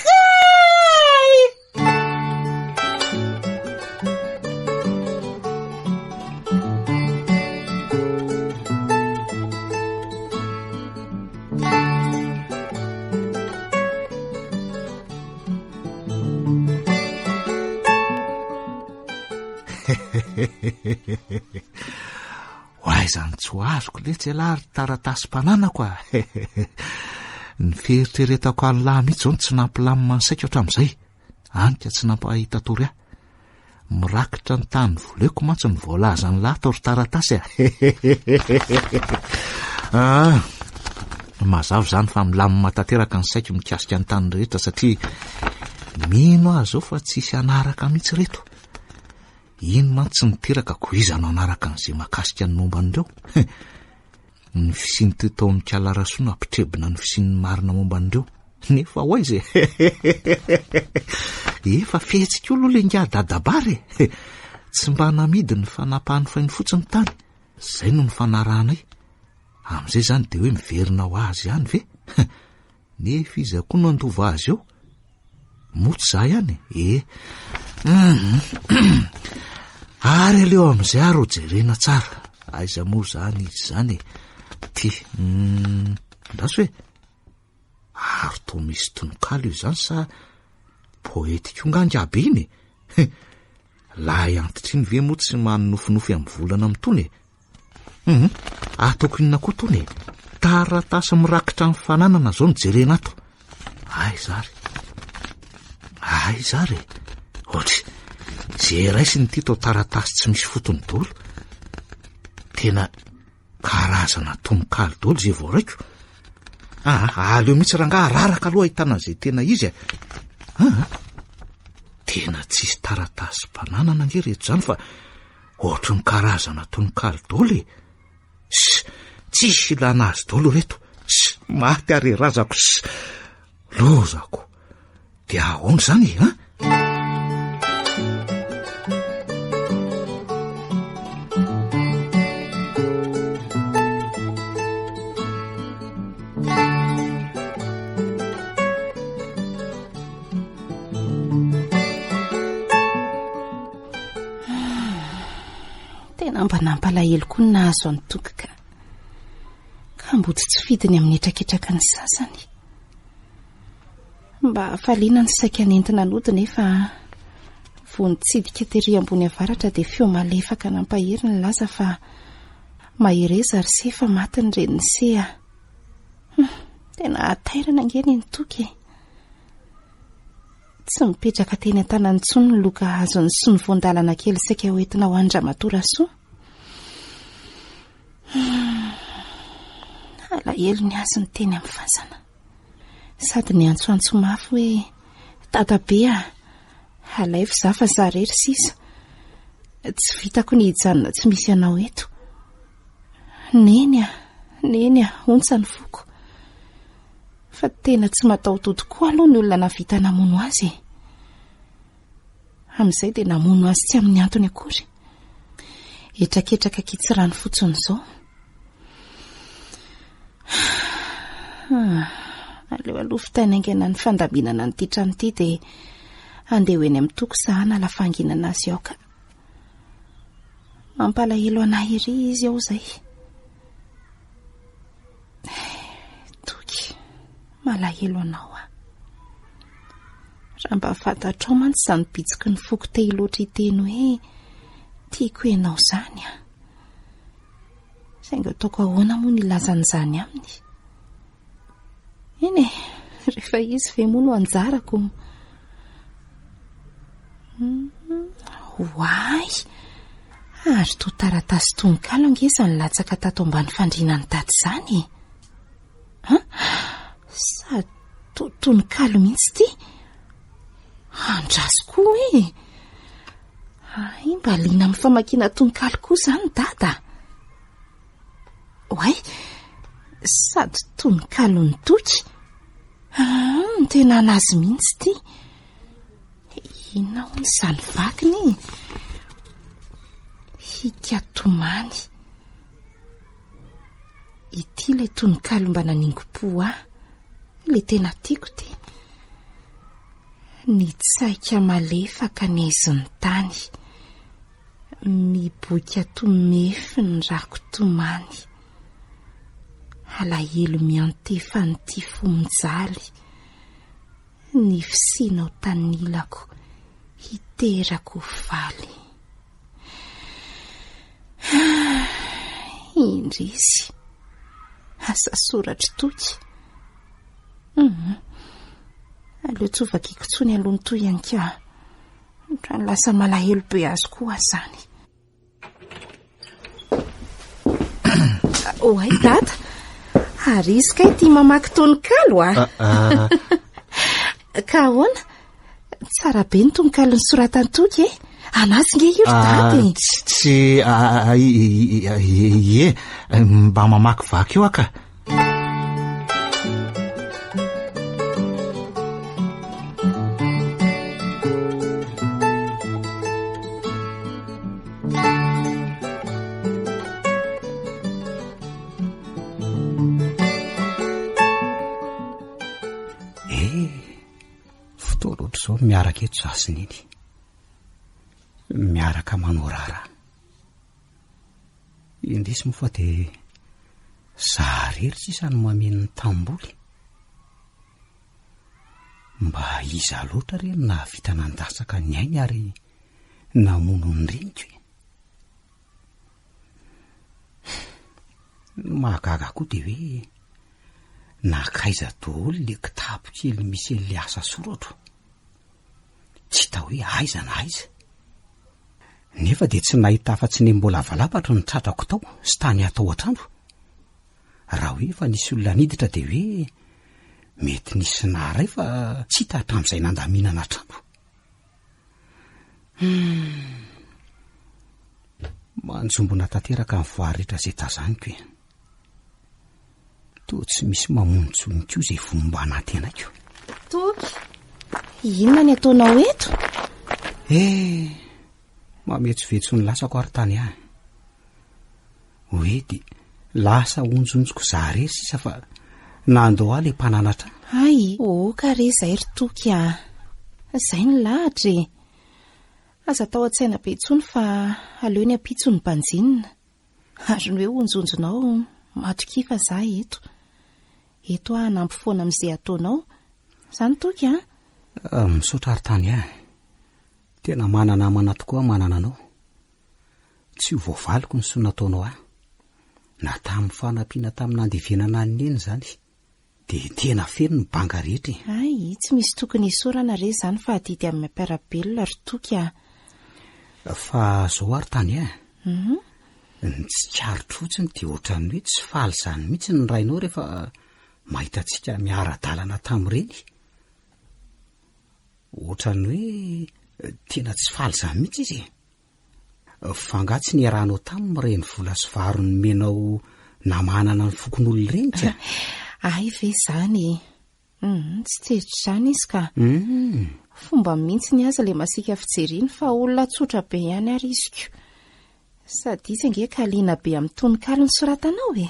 Hoay zany tsy ho azoko letsy alahy ry taratasy-pananako ny fieritreretako an'lahy mihitsy zao tsy nampilamina ny saiko hatramin'izay. Anika tsy nampahita tory ahy. Mirakitra ny tany voleko mantsy ny voalaza ny lahy tao ry taratasy mazava zany fa milamina tanteraka ny saiko mikasika ny tany rehetra satria mino azy zao fa tsisy anaraka mihitsy reto. Ino mantsy niteraka ko izano anaraka n'izay makasika ny momba an'ireo. Ny fisiany taon'ny kalarasoana ampitrebina ny fisiany marina momba an'ireo. Nefa hoay zay. Efa fihetsika olo le nga dadabary. Tsy mba namidy ny fanampahany fainy fotsiny tany. Zay no ny fanarahanay. Am'izay zany de hoe miverina ho azy ihany ve? Nefa izy koa no andova azy eo. Motsy za ihany. Ary aleo am'izay ary ho jerena tsara. Aiza moa zany izy zany. Ty ndaso hoe ary to misy tononkalo io zany sa poetika ongangabe iny. Lahy antitra iny ve moa tsy manofinofy amin'ny volana amitony. Ataoko inona koa tony. Taratasy mirakitra ny fananana zao ny jerena ato. Ay zary. Ohatry zay raisy ny tito taratasy tsy misy fotony dolo. Tena karazana tononkalo dolo zay voaraiko. Aleo mihitsy ranga raraka aloha ahitana zay tena izy. Tena tsisy taratasy bananana nge rehetra zany fa ohatry ny karazana tononkalo dolo. Tsisy ilana azy dolo reto. Maty are razako. Lozako. De ahoana zany tena mba nampalahelo koa ny nahazo any tokoka. Ka mbotsy tsy fidiny amin'ny etraketraka ny sasany. Mba faliana ny saika nentina nody nefa vonitsidika tery ambony avaratra de feo malefaka nampahery ny laza fa mahereza ary se fa maty ny reny ny sea. Tena atairana ngeny ny toky. Tsy mipetraka teny an-tanany tsony ny loka azony sy ny voandalana kely saika hoentina ho Andramatoa Rasoa. Alahelo ny azy ny teny amin'ny fazana. Sady ny antsoantso mafy hoe tatabe alaify za fa za rery sisa. Tsy vitako ny hijanona tsy misy anao eto. Neny ontsa ny foko. Fa tena tsy matahoto tokoa aloha ny olona navita namono azy. Amin'izay dia namono azy tsy amin'ny antony akory. Etraketraka kitsirany fotsiny zao. Aleo aloha fitainaingana ny fandaminana ny titrany ity dia andeha eny amin'ny toko sahana lafanginana azy ao ka. Mampalahelo anahy ery izy ao zay. Toky, malahelo anao raha mba fantatrao mantsy izany bitsiky ny foko te hiloatra hiteny hoe tiako ianao zany saingy ataoko ahoana moa ny lazan'izany aminy. Eny rehefa izy ve moa no anjarako. Hoay, ary to taratasy tononkalo angeza ny latsaka tato ambany fandriana ny daty zany. tononkalo mihitsy ty. Andraso koa e. Ay, mba liana amin'ny famakiana tononkalo koa izany dada. Oay, sady tononkalo ny toky. Ny tena anazy mihitsy ty. Inona hono izany vakiny? Hika tomany. Ity ilay tononkalo mba naningom-po ahy. Ilay tena tiako ty. Nitsaika malefaka neziny tany. Miboika tomefy ny rako tomany. Alahelo miantefa ny ty fomonjaly. Ny fisinao tanilako hiterako valy. Indrisy asa soratra toky. Aleo tsy ovakiko tsony aloha ny toy ihany ka. Trano lasa malahelo be azy koa zany. Oay dada, ariska ity mamaky tononkalo Ka ahoana? Tsara be ny tononkalo ny soratany toky e. Anazy nge io dady. Tsy mba mamaky vaky io aka. Fotoa loatra zao miaraka eto zasin'iny. Miaraka manao rara. Indrisy moa fa dia zaharery sisa no mameno ny tamboly. Mba iza loatra reny nahavita nandasaka ny ainy ary namono ny reniko. Mahagaga koa dia hoe nakaiza daholo le kitapo kely misy le asa soratra. Tsy hita hoe aiza na aiza. Nefa dia tsy nahita afa-tsy ny mbola lavalapatra ny tratrako tao sy tany atao an-trano. Raha hoe fa nisy olona niditra dia hoe mety nisy naharay fa tsy hita hatramin'izay nandaminana trano. Manjombona tanteraka ny voarehetra izay tazaniko e. Toa tsy misy mamonjony koa izay fomba anatenako. Toky, inona ny ataonao eto? Mametsovetsy ny lasako ary tany ahy. Hoe dia lasa onjonjoko zaharery sisa fa nandao ahy ilay mpananatra. Ay, ka re izay ry toky Izay ny lahatra e. Aza tao an-tsaina be intsony fa aleo ny ampitso ny mpanjinina. Ary ny hoe onjonjonao matokifa za eto. Eto nampy foana amin'izay ataonao. Izany toky misaotra ary tany ahy. Tena manana namana tokoa manana anao. Tsy ho voavaliko ny soa nataonao ahy. Na tamin'ny fanampiana tamin'ny nandevenana ny eny izany. Dia tena feno ny banga rehetra. Ay, tsy misy tokony isorana re izany fa hadidy amin'ny mampiarabelona ry toky Fa zao ary tany ny tsikarotro fotsiny dia ohatran'ny hoe tsy faly izany mihitsy ny rainao rehefa mahitantsika miara-dalana tamin'ireny. Ohatran'ny hoe tena tsy faly izany mihitsy izy. Fangatsy ny arahanao tamin'ny mireny vola sy varo ny menao namanana ny fokon'olon-ireny ka. Ay ve izany tsy teritra izany izy ka. Fomba mihitsy ny aza le masika fijeriny fa olona tsotra be ihany ary iziko. Sady izy ange ka liana be amin'ny tononkalo ny soratanao e.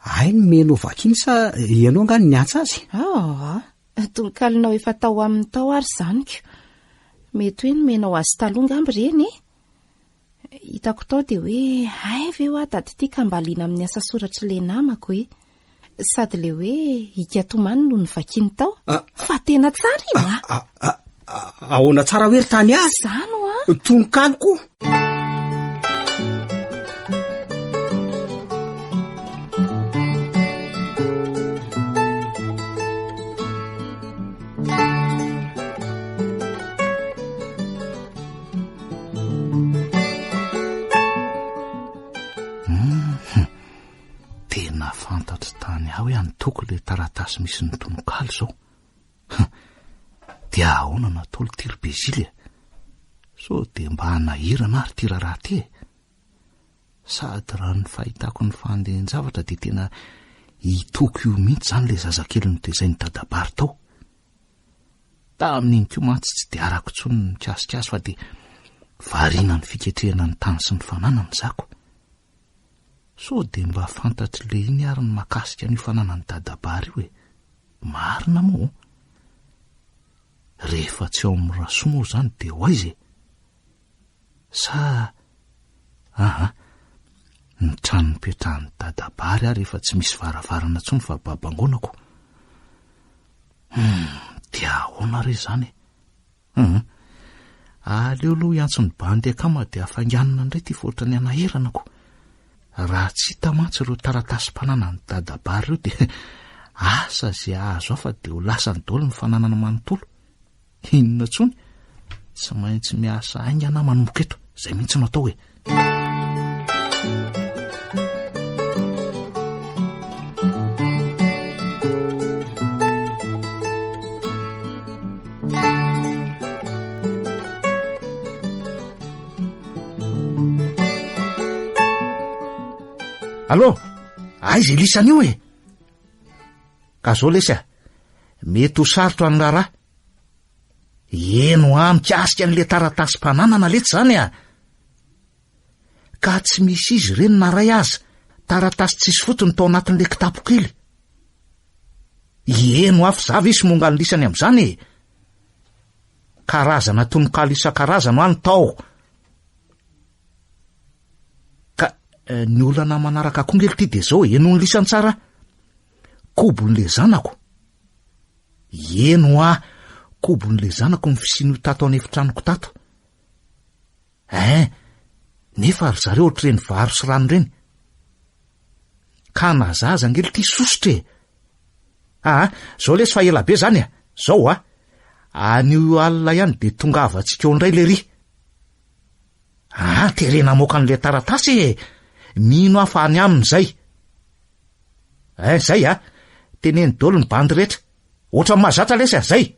Ay ny menao vakiny sa ianao angano ny antsa azy? Tonokalonao efa tao amin'ny tao ary zaniko. Mety hoe nomenao azy talonga amby reny hitako tao dia hoe ay ve ho dady ity ka mba liana amin'ny asa soratra le namako e. Sady le hoe hikatomany no ny vakiny tao. Fa tena tsara io ahoana tsara hoe ry tany azy? Zano tononkalo tena fantatro tany aho hoe toko le taratasy misy ny tononkalo zao. Dia ahoana natao ty ry Bezily? So de mba hanahirana ary ty raharaha ty e. Sady raha ny fahitako ny fandehan-javatra de tena hitoko io mihitsy zany le zazakely notoizay ny dadabary tao. Tamin'iny koa mantsy tsy de arako tsony ny kiasokasy fa de variana ny fiketrehana ny tany sy ny fanana ny zako. So de mba fantatry le iny ary ny makasika ny fanana ny dadabary io e. Marina moa. Rehefa tsy ao amin'ny raso moa zany de ho aizy e. Sa ny trano mipetrahan'ny dadabary ary efa tsy misy varavarana tsony fa babangonako. Dia ahoana re zany e? Aleoloha iantsony bandy akama de afanganana indray ty foatra ny anaheranako. Raha tsy hita mantsy ireo taratasy-panana ny dadabary io de asa zay azo afa de ho lasa ny dolo ny fananana manontolo. Inona tsony? Tsy maintsy miasa aingana manomboka eto. Zay mihitsy no atao e. Allô? Aiza lisan'io e? Ka zao lesy mety ho sarotra ny raharaha. Eno amikasika an'le taratasy-pananana letsy zany a. Ka tsy misy izy reny naray aza taratasy tsisy fotony tao anatin'le kitapo kely. Eno afy zavy isy monga ny lisany am'izany e. Karazana tononkalo isan-karazana any tao. Ka ny olana manaraka kongely ty de zao eno ny lisany tsara. Kobon'le zanako. Eno kobon'le zanako ny fisino tato any efitranoko tato. Nefa ry zareo ohatr'ireny varo sy rano reny. Ka nazaza angely ty sosotra e. Zao lesy fa ela be zany a. Zao anio alina ihany de tonga avatsika eo indray le ry. Terena moka an'le taratasy e. Mino afa any amin'izay. Zay teneny dolo ny bandy rehetra. Oatra mahazatra lesy zay.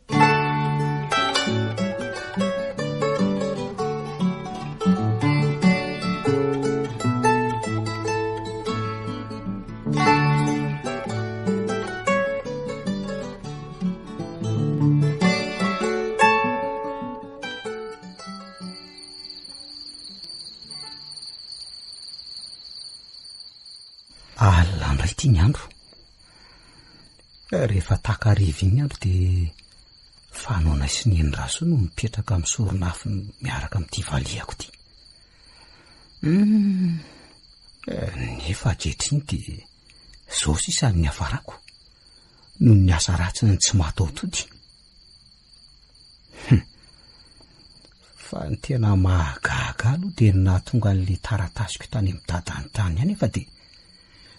Alina ndray ty ny andro. Rehefa takariva iny andro de fanona sy ny endraso no mipetraka amin'ny soronafy miaraka amin'ity valiako ty. Nefa ankehitriny de zao sisa ny afarako noho ny asa ratsy ny tsy matao tody. Fa ny tena mahagaga aloha de nahatonga an'le taratasiko tany amin'ny dadany tany ihany efa de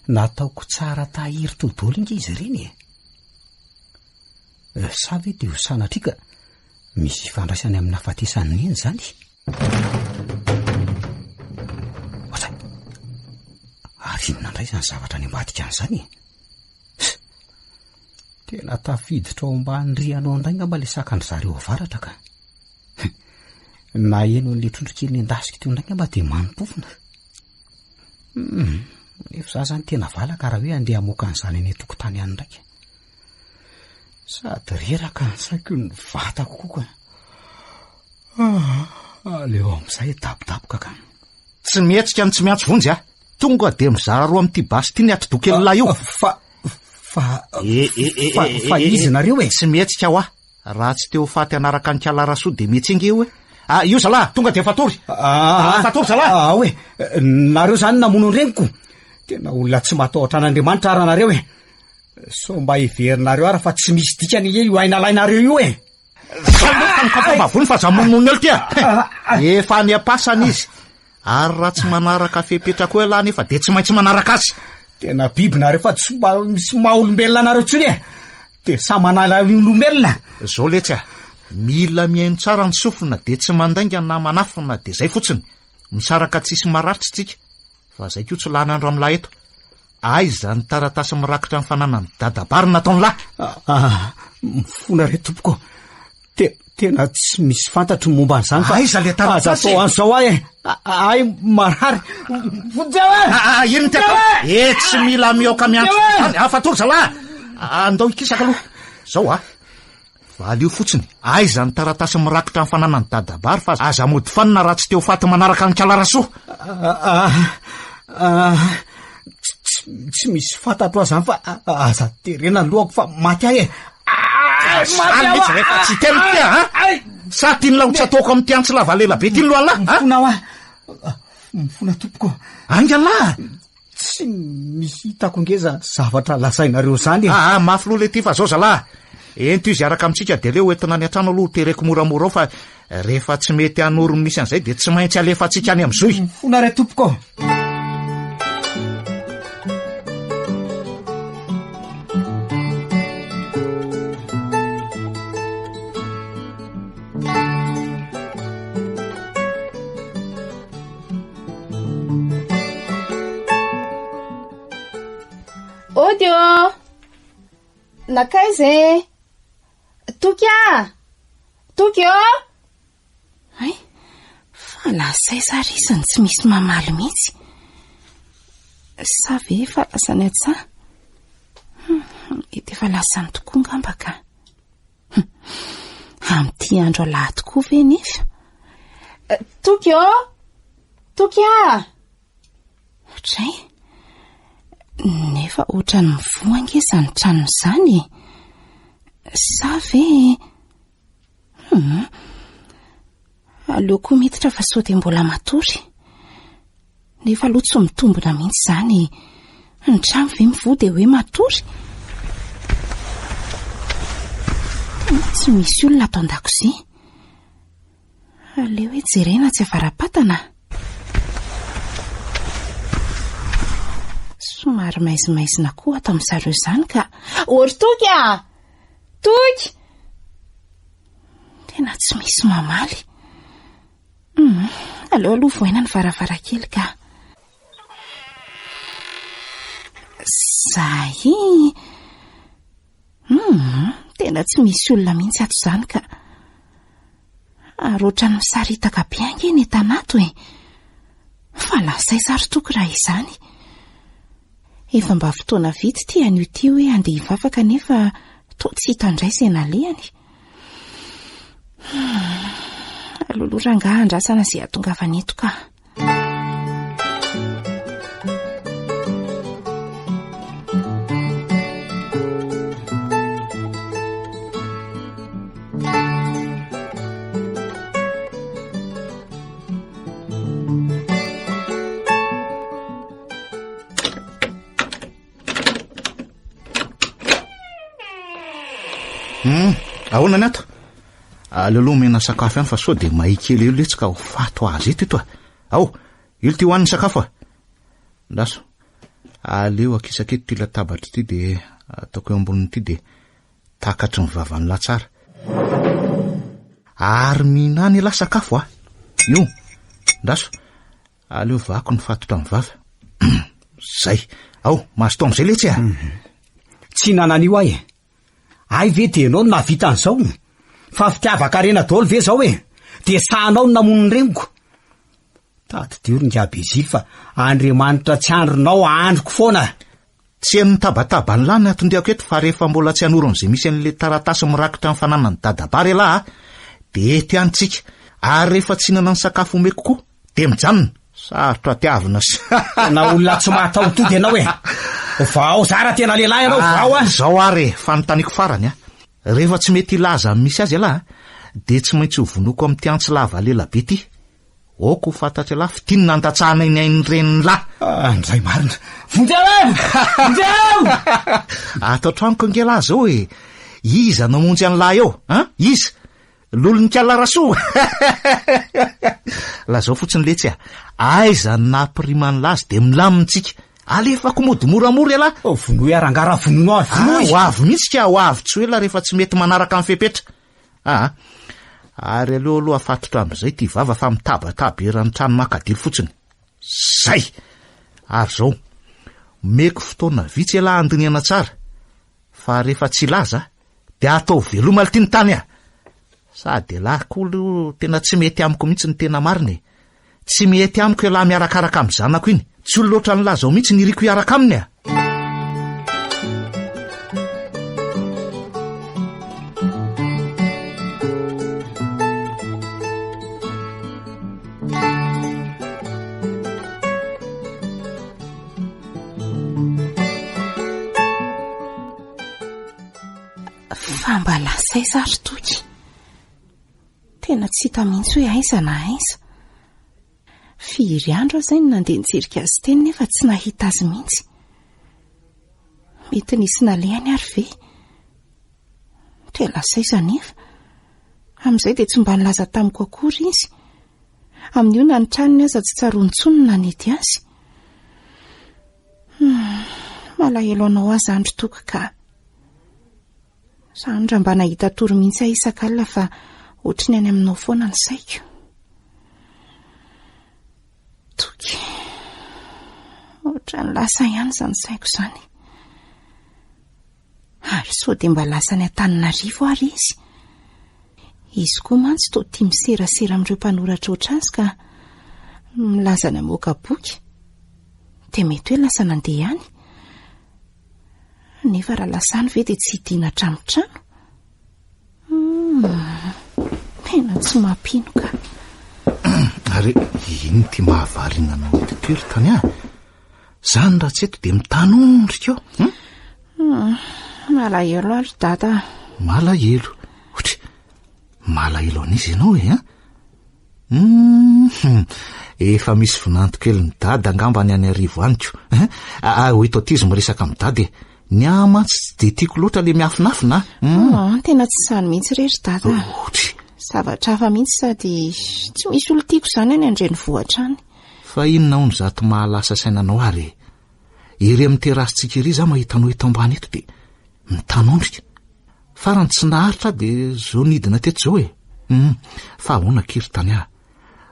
nataoko tsara tahiry todolo inge izy ireny e. Sa ve de ho sanatrika misy fandraisany amin'ny hafatesany eny zany. Arinona indray zany zavatra ny ambadika an'izany. Tena tafiditra ao ambany-rianao indray ngamba le sakany zareo avaratra ka. Na eno an'le trondrokely ny endasika teo indray ngamba de manompofona. Efa za zany tena valaka raha hoe andeha hamoaka an'izany eny tokotany any ndraika. Sady reraka ny saiko ny vatako koa. Aleo amin'izay dabodaboka ka. Tsy mihetsika ny tsy miantso vonjy tonga de mizara roa amin'ity basy ty ny atodokely lahy io. Fa izy nareo e. Tsy mihetsika raha tsy teo faty anaraka ny kalarasoa de mihetsinge io e. Io zalahy tonga de fatory. Fatory zalahy. Hoe nareo zany namono ny reniko. Tena olona tsy matahotra an'Andriamanitra ara nareo e. So mba iverinareo ara fa tsy misy dikany io ainalainareo io e. Vavony fa zamonony elo tya. Efa ny apasany izy. Ary raha tsy manaraka fepetrako hoe lahy nefa de tsy maintsy manaraka azy. Tena biby nareo fa tsy misy maha-olombelona nareo tsony e. De sa manala olombelona. Zao letsy mila mihaino tsara ny sofina de tsy mandainga na manafina de zay fotsiny. Misaraka tsisy maratry tsika. Fa zay koa tsy lana andro amin'lahy eto. aiza ny taratasy mirakitra ny fananany dadabary nataony lahy? Mifona re tompoko, tena tsy misy fantatry momba an'izany fa aiza le taratasy? aza atao an'izao ay marary ino ty atao? Tsy mila mioka miantso any afatory zalahy, andao ikisaka aloha zao valio fotsiny. Aiza ny taratasy mirakitra ny fananany dadabary fa aza mody fanina raha tsy teo faty manaraka ny kalarasoa. Tsy misy fantatro azany fa aza terena lohako fa maty ahy mihitsy rehefa tsy telo tia sa tiany lao tsy ataoko amin'ny tiantsy lavalela be tiany loha lahy. Mifona tompoko, angalahy tsy misy hitako ngeza zavatra lasainareo zany. Mafy loha le ty fa zao zalahy, ento izy araka amintsika de leo entina ny an-trano aloha tereko moramora ao fa rehefa tsy mety hanoro misy an'izay de tsy maintsy alefatsika any amin'zoy. Mifona re tompoko. Odio nakaiza toky ay fa lasay sarisany tsy misy mamaly mihitsy sa ve fa lasany atsa mety efa lasany tokoa ngambaka amin'ity andro alahy tokoa ve nefa toky otray nefa ohatrany mivoange zany trano izany sa ve aleoko miditra fa sao dia mbola matory nefa aloha tsy mitombona mihitsy izany ny trano ve mivody hoe matory. Tsy misy olona ato an-dakozia, aleo hoe jerena tsy avaram-patana. Somary maizimaizina koa ato amin'izareo izany ka ory toky tena tsy misy mamaly. Aleo aloha voaina ny varavarakely ka zahy tena tsy misy olona mihitsy ato izany ka ary ohatrany misaritaka be angeny etanato fa lasay sary toky raha izany. Efa mba fotoana vity ty an'io ty hoe andeha hivavaka nefa toa tsy hitandraisana alehany. Alolo rangahy andrasana izay atongavana eto ka. Ahoana ny ato? Aloloha mena sakafo ihany fa sao de mahikely eo letsika ho fato azy eto ao ilo ty hoan'ny sakafo ndaso aleo akisaketo ty latabatra ty de ataoko eo amboniny ty de takatry ny vavany la tsara ary mihinany la sakafo io ndaso aleo vako ny fatotra amin'ny vava zay ao mahazo tao amin'izay letsy tsy nanan'io ahy ay ve de ianao navita an'izao fa fitiavaka rena daholo ve zao de sahanao namoniny reniko tady dioriny aby izy fa Andriamanitra tsy andronao androko foana. Tsy ny tabataba ny lany atondriako eto fa rehefa mbola tsy hanorony misy an'le taratasy mirakitra ny fananany dadabary lahy de ty antsika ary rehefa tsy hinana ny sakafo omeko koa de mijanona sarotra tiavina na olona tsy mahatao tody ianao vao zara tena lehilahy ianao vao zao ary fanontaniako farany rehefa tsy mety ilaza misy azy lahy de tsy maintsy ho vonoko amin'ny antsy lava lela be ty oko fantatry lahy fitiny nandatsahana iny ain'ireny lahy andray marina vonjeo atao tranoko ngela zao iza namonjy any lahy eo iza lolony kalarasoa la zao fotsiny letsy aiza nampirimany lazy de milamintsika alefako mody moramora lahy vonoy arangara vononao ho avy mihitsy ka ho avy tsy hoe la rehefa tsy mety manaraka amin'ny fepetra ary aleo aloha afatotra amin'izay ty vava fa mitabataba eran'ny trano makadilo fotsiny zay ary zao meko fotoana vitsy elahy andiniana tsara, fa rehefa tsy laza dia atao veloma le tiany tany sady lahyk'olo tena tsy mety amiko mihitsy ny tena mariny. Tsy mety amiko elahy miarakaraka amin'ny zanako iny, tsy olo loatra ny laza ao mihitsy ny riko hiaraka aminy Fa mba lasay zary toky, tena tsy hita mihitsy hoe aiza na aiza. Firy andro zay ny nandeha nijerika azy teny nefa tsy nahita azy mihitsy. Mety nisy nalehany ary ve? Te lasay zanefa, amin'izay dia tsy mba nilaza tamiko akory izy. Amin'io na ny tranony aza tsy tsarontsony nanety azy. Malahelo anao azy andro toky ka. Sandra mba nahita toro mihitsy aho isan-kalina fa ohatry ny any aminao foana ny saiko. Toky, ohatra ny lasa ihany izany saiko izany. Ary sao dia mba lasa ny Antananarivo ary izy. Izy koa mantsy toa tia miserasera amin'ireo mpanoratra oatra azy ka milaza ny hamoaka boky. Dia mety hoe lasa nandeha ihany. Nefa raha lasany ve dia tsy hidiana hatramotrano? Tena tsy mampino ka. Ary iny ty mahavarina anao totoery tany zany raha tsy eto dia mitanondrika ao. Malahelo ary dada. Malahelo? Ohatra malahelo an'izy ianao efa misy vinanto kely ny dada angamba ny any arivo anyko. Hoeto aty izy miresaka amin'ny dady ny amatsy tsy dia tiako loatra le miafinafina. Tena tsy sany mihitsy rery dada. Zavatra hafa mihitsy sady tsy misy olo tiako izany any andrenivohitra any. Fa inona ho ny zato mahalasa sainanao ary? Iry amin'ny terasitsika iry za mahita anao eto ambany eto dia mitanondrika. Farany tsy naharitra dia zao nidina teto zao fa ahoana kiry tany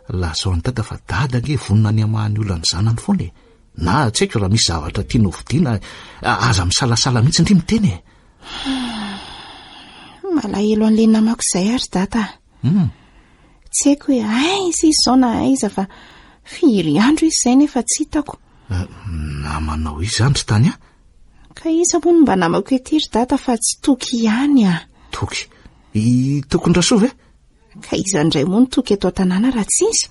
lazao any dada fa dada nge vonina ny amahany olona ny zanany foana na tsy haiko raha misy zavatra tiana hovidiana aza misalasala mihitsy ndry miteny Malahelo an'le namako izay ary dada. Tsy haiko hoe aiza izy zao na aiza fa firy andro izy izay nefa tsy hitako. Namanao izy andro tany Ka iza moa no mba namako ety ry dada fa tsy toky ihany Toky? Tokon-drasoa ve? Ka iza indray moa no toky eto an-tanàna raha tsy izy?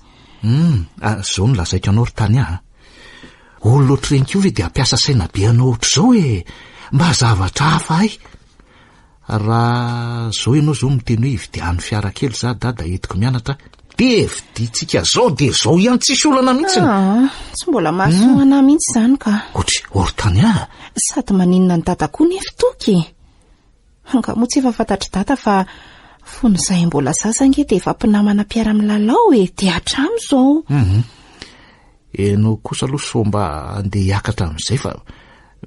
Zao no lazaiko anao ry tany olo loatra reniko ve dia ampiasa saina be anao ohatr'izao hoe mba zavatra hafa ay. Raha zao ianao zao miteny hoe hividian'ny fiara kely za dada entiko mianatra dia viditsika zao dia zao ihany tsisy olana mihitsy. Tsy mbola mahasoana mihitsy izany ka. Ory tany sady maninona ny dada koa nefa toky. Anga moa tsy efa fantatry dada fa fon'izay mbola sasange dia efa mpinamana mpiara-milalao dia hatramo zao. Enao kosa aloha so mba andeha hiakatra amin'izay fa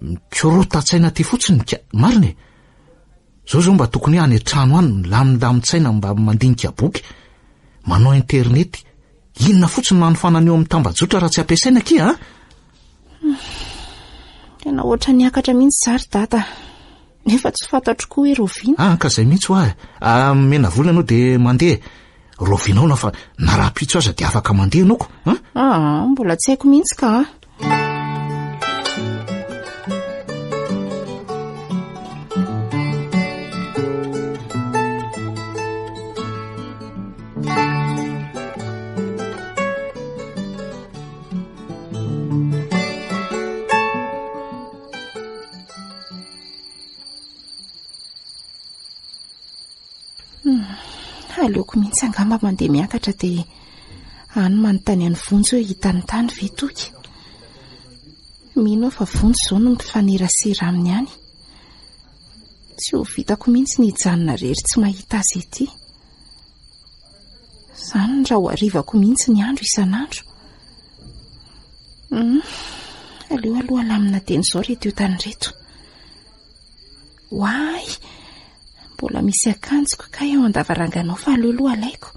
mikorotan-tsaina ty fotsiny mariny. Zao mba tokony any trano any milamin-tsaina mba mandinika boky, manao internet. Inona fotsiny manofanana eo amin'ny tambajotra raha tsy ampiasaina ki Tena ohatra niakatra mihitsy zary dada. Nefa tsy fantatro koa hoe roviana. Ka izay mihitsy ho mena vola ianao dia mandeha. Rovinao na fa narapitso aza dia afaka mandeha anao ko. Mbola tsy haiko mihitsy ka. Aleoko mihitsy angamba mandeha miakatra dia any manontany any vonjy hoe hitany tany ve toky. Mino fa vonjy zao no mifanerasera aminy any. Tsy ho vitako mihitsy ny hijanona rery tsy mahita azy ety. Izany raha ho arivako mihitsy ny andro isan'andro. Aleo aloha lamina teny izao reto tany reto. Why? Mbola misy akanjoko kay ao an-davaranganao fa aleoloha alaiko.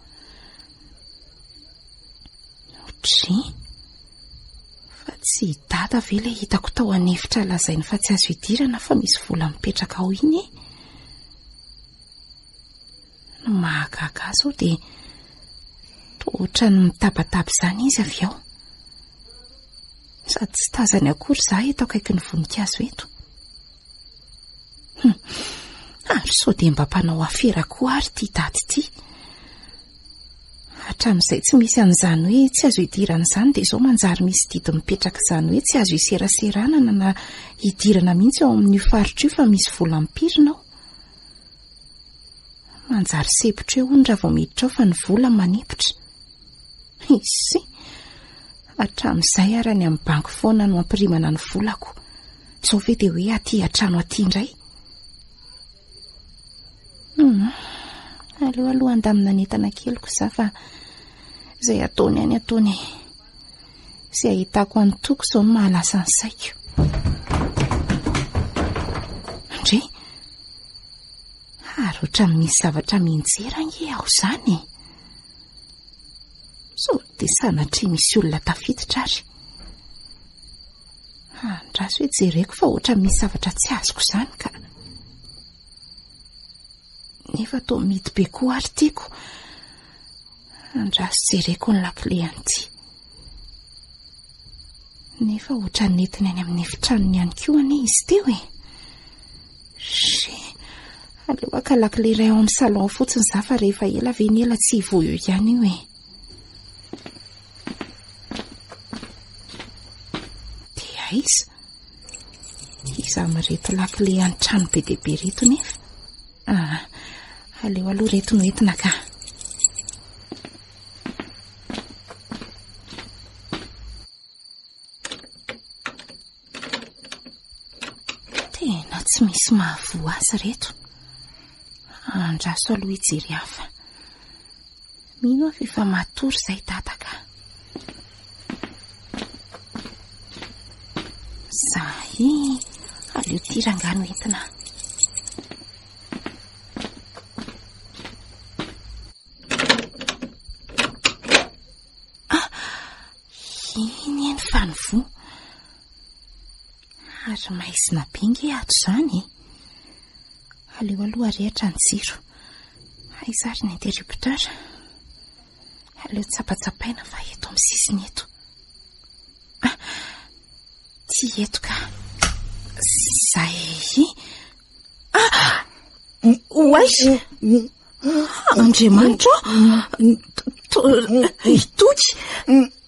Fa tsy dada ve le hitako tao anefitra lazainy fa tsy azo hidirana fa misy vola mipetraka ao iny no mahagaga azy ao dia tohatra ny mitabataba izany izy avy ao sady tsy tazany akory za eto akaiky ny voninkazo eto ary sao dia mba mpanao afera koa ary ty dady ty hatramin'izay tsy misy an'izany hoe tsy azo hidirana izany dia izao manjary misy didy mipetraka izany hoe tsy azo hiseraseranana na hidirana mihitsy ao amin'io faritra io fa misy vola mipirina ao manjary sepotra eo ony raha vao miditra ao fa ny vola manepitra isy hatramin'izay ary any amin'ny banky foana no ampirimana ny volako sao ve dia hoe aty hatrano aty indray aloha andamina netana keliko za fa izay ataony any ataony izay ahitako any toko izao no mahalasa ny saiko andre ary ohatra misy zavatra mihinjera nge ao izany so dia sanatria misy olona tafiditra ary andraso hoe jereko fa ohatra misy zavatra tsy azoko izany ka nefa to midy be koa ary tiako andraso jereko ny lakile an'ity nefa ohatra netiny any amin'ny efitranony ihany koa ane izy teo aleo aka lakile iray ao amin'ny salon fotsiny za fa rehefa ela ve ny ela tsy hivoyo ihany io dia iza mirety lakile any trano be dehibe reto nefa aleo aloha reto no entina ka tena tsy misy mahavoa azy reto andraso aloha hijery hafa mino afa efa matory izay dadaka zahy aleo tirangano entina ary maizina bengy ato izany aleo aloha arehatra ny jiro aizary ny interrupteur aleo tsapatsapaina fa eto amin'ny sisiny eto tsy eto ka zay oay Andriamanitra itoky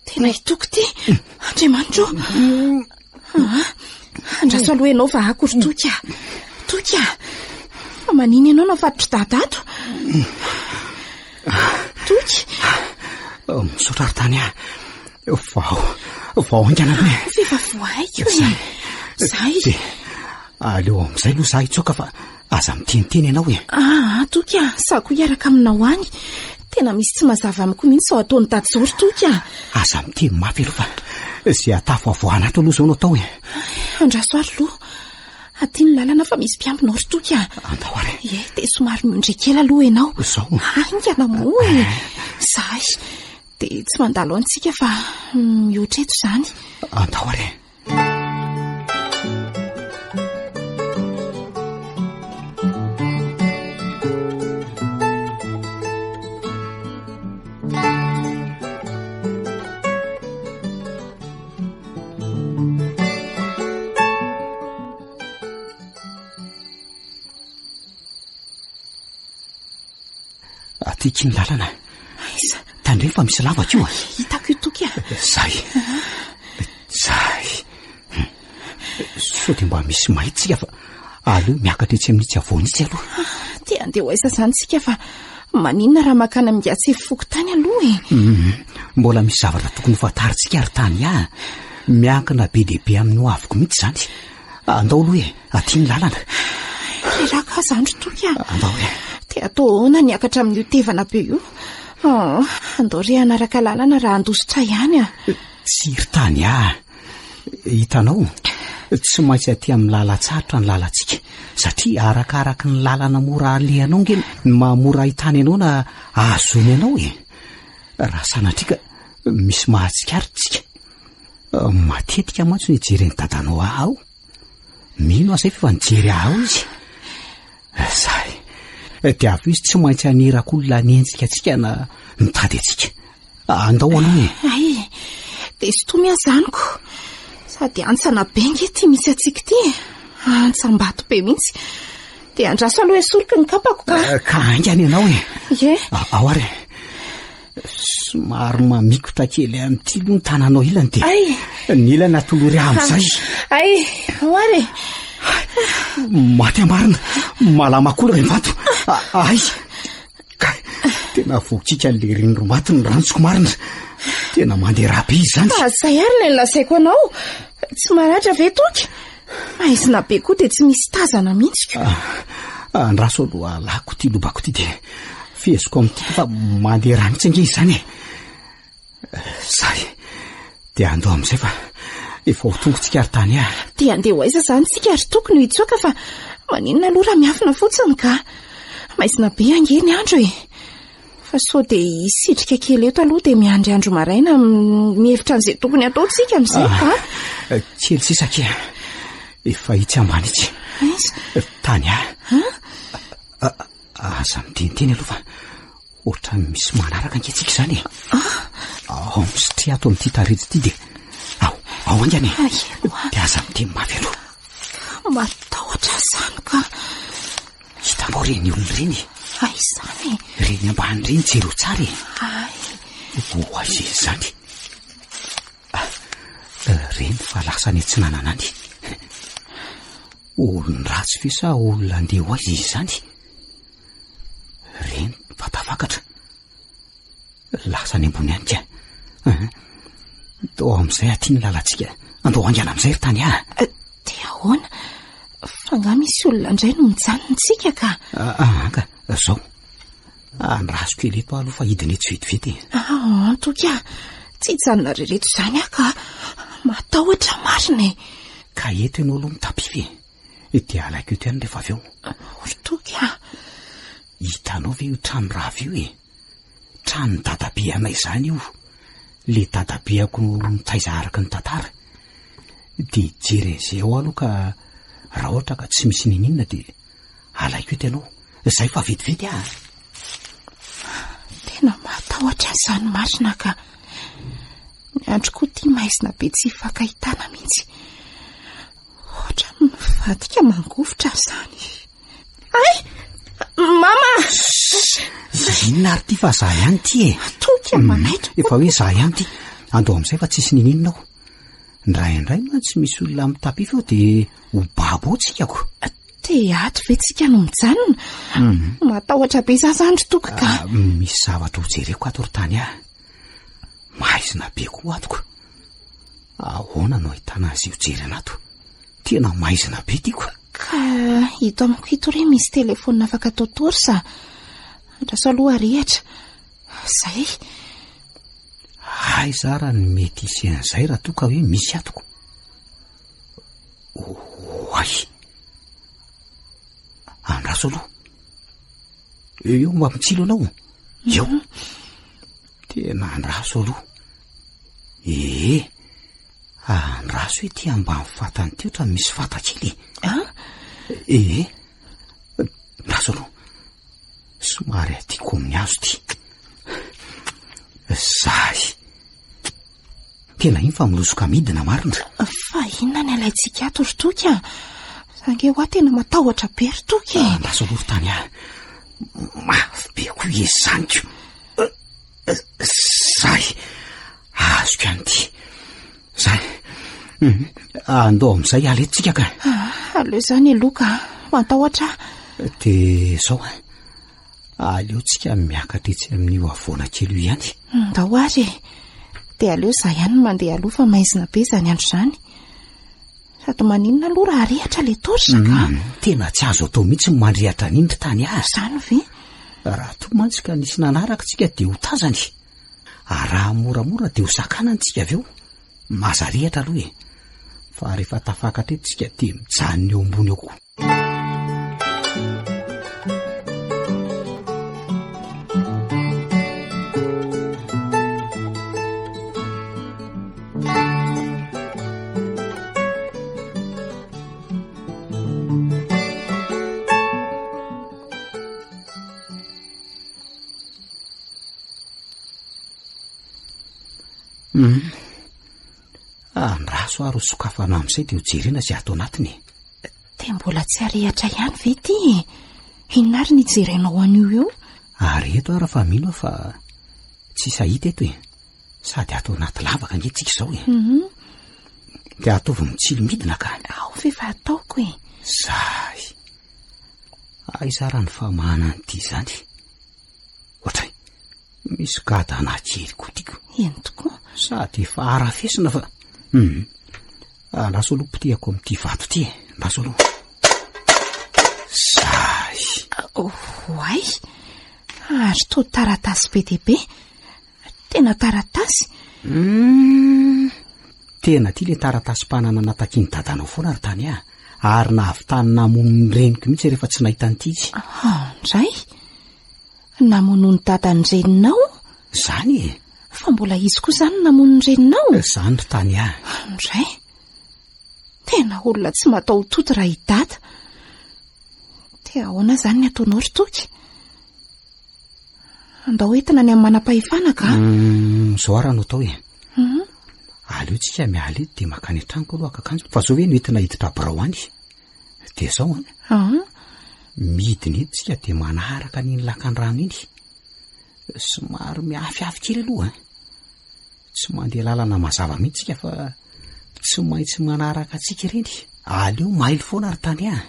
tena itoky ty Andriamanitra andraso aloha ianao fa akory toka fa maniny ianao no fatotra dadato toky misaotra ary tany vao angana hoe fefa voaiko zay aleo amin'izay aloha za hitsoka fa aza miteniteny ianao toka sako hiaraka aminao any tena misy tsy mazava amiko mihitsy sao ataony tadzory toka aza miteny mafy aloha fa zay atafo avoanato aloha zao no atao andraso ary loha aty ny lalana fa misy mpiambinao ry toka andao ary dia somary miondry kely aloha ianao zao ingana moa zay dia tsy mandalo antsika fa mihoatra eto izany andao ary atyky ny lalana tandreny fa misy lavaka io hitako io toky zay sao dia mba misy mahitsika fa aleo miakatra etsy amin'itsy avoanitsy aloha dia andeha ho aiza zany tsika fa maninona raha makana mingatsy efifoko tany aloha mbola misy zavatra tokony hofantaritsika ary tany miankina be dehibe amin'ny ho aviko mihitsy zany andao aloha aty ny lalana reraka azandro toky andao dia ataohoana niakatra amin'io tevana be io andao re anaraka lalana raha andositra ihany tsy ry tany hitanao tsy maintsy aty amin'ny lalatsarotra ny lalantsika satria arakaraka ny lalana mora alehanao nge ny mahamora ahitany ianao na ahazony ianao raha sanatrika misy mahatsikary tsika Matetika mantsy nijereny dadanao aho. Mino azay fa nijery aho izy. Zay dia avy izy tsy maintsy anirak'olona nienjika atsika na mitady atsika. Andao aloha ay dia sy toa miazaniko sady antsana bengy ty misy atsika ty. Antsambato be mihitsy dia andraso aloha esoroky ny kapako ka aingany ianao ye ao ary somary mamikotra kely amin'ity aloha ny tananao ilany dia ny ilana tolory amin'izay. ay ao ary maty ambarina malama kola ry vato. Ay tena voatsika le reny romaty ny rantsoko marina. Tena mandeha rabe izy zany. Zay ary ny lazaiko anao tsy maratra ve toky. Maizina be koa dia tsy misy tazana mihitsy. Andraso aloha alako ty lobako ty dia fiheziko amin'ity fa mandeha raha mihitsy ange izy zany. Zay dia andao amin'izay fa efa ho tongotsika ary tany dia andeha ho aiza zany tsika ary tokony ho itsoaka fa maninona aloha raha miafina fotsiny ka maizina be ange ny andro fa sao dia hisidrika kely eto aloha dia miandry andro maraina mihevitra an'izay tokony ataontsika amin'izay ka kely sisaka efa hitsy ambany itsy tany aza midiniteny aloha fa ohatra misy manaraka anketsika izany ao misitry ato amin'ity tarety ity dia ao angany dia aza miteny mafy aloha matahotra zany ka hitanao reny olona reny ay zany reny ambany reny jero tsara aizy zany reny fa lasany tsy nananany olona ratsy ve sa olona andeha ho aizy izy zany reny fatafakatra lasany ambony any ka tao amin'izay aty ny lalantsika andao angana amin'izay ry tany dia ahoana fa nga misy olona indray no mijanontsika ka ka zao andraso kely eto aloha fa hidiny eto vetivety antoka tsy hijanona rereto izany ka matahotra marina ka eto ianao aloha mitapivy dia alaiko eto ihany rehefa avy eo ortoka hitanao ve io trano rava io trano ny dadabe anay izany io le dadabeako mitaiza araka ny tantara dia jeren'izay ao aloha ka raha ohatra ka tsy misy ninina dia alaiko eto ianao izay fa vetivety tena matahotra izany marina ka ny andro koa tia maizina be tsy fakahitana mihitsy ohatra mivadika mangovotra izany ay mama inona ary ty fa za ihany ty toka manaitra efa hoe za ihany ty andao amin'izay fa tsisy nininona aho ndraindray ma tsy misy olona mitapify ao dia ho babo ao tsikako dia ato ve tsika no mijanona matahotra be zazandro toka ka misy zavatra ho jereko ato ry tany maizina be koa atoko ahoana no ahitana azy io jery anato tena maizina be tiako ka hito amiko hito re misy telefonina afaka totory sa andraso aloha arehatra zay ay za raha ny mety isy an'izay raha toka hoe misy atoko ay andraso aloha eo mba mitsilo anao eo tena andraso aloha andraso hoe ty ambany fatany ty oatra misy fatakely andraso aloha somary atiako amin'ny azo ty zay tena iny fa milosoka midina marina fa inona ny alaitsika ato ry toka sange hoa tena matahotra be ry toka andraso aloha ry tany mafy be koa izy zaniko zay azoko ihany ty zay andao amin'izay aletsika ka aleo zany aloka matahotra dia zao aleotsika miakatra etsy amin'io avoana kely io ihany ndao ary dia aleo za ihany mandeha aloha fa maizina be zany andro zany sady maninona aloha raha rehatra le torsaka tena tsy azo atao mihitsy mandrehatra n'indry tany zany ve raha to mantsy ka nisy nanaraka tsika dia ho tazany raha moramora dia ho sakanantsika avy eo maza rehatra aloha fa rehefa tafakatra eto tsika dia mijanona eo ambony eo koa Ny raso ary sokafana amin'izay dia hojerena izay atao anatiny. dia mbola tsy arehatra ihany ve ty? Inona ary ny jerenao an'io eo? Ary eto ara fa mino fa tsy sahita eto e. Sady atao anaty lavaka angetsika izao e. Dia ataovy mitsilo midina ka. Ao fefa ataoko e. Zay. Aizara ny famahana an'ity izany. Ohatray, misy gada anakely koa tiako. Eny tokoa. Sady efa arafesina fa andraso aloha potehako amin'ity vato ity e. Andraso aloha. Zay. Oay, ary to taratasy be dia be. Tena taratasy. Tena ty le taratasy mpanana natakiany dadanao foana ary tany ah. Ary nahavitany namono ny reniko mihitsy rehefa tsy nahita an'ity izy. Ndray? Namono ny dadan'ny reninao? Zany e. Fa mbola izy koa zany namono ny reninao? Zany ry tany ah. Ndray? Tena olona tsy matao toto raha hidata. Dia ahoana zany ny ataonao ry toky? Andao entina ny amin'ny manam-pahefana ka? Zao ara no atao e. Aleo tsika miala eto dia makany an-tranoko aloha akakanjo. Fa zao hoe no entina hiditra birao any. Dia zao midiny eto tsika dia manaraka n'iny lakan-drano iny. Somary miafiafy kely aloha. Tsy mandeha lalana mazava mihitsy tsika fa tsy maintsy manaraka atsika ireny. Aleo maily foana ary tany ah.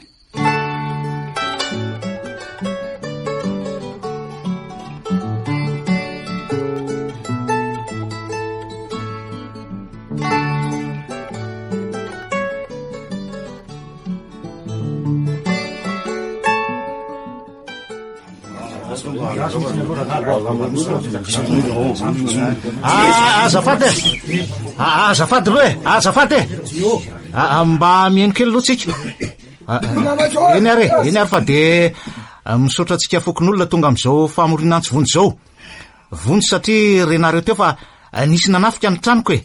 Azafady e. Azafady aloha e. Azafady e. Mba mihaino kely aloha tsika. Eny ary fa de misaotra antsika fokon'olona tonga amin'izao famorinan-tsy vonjy zao. Vonjy satria renareo teo fa nisy nanafika ny tranoko e.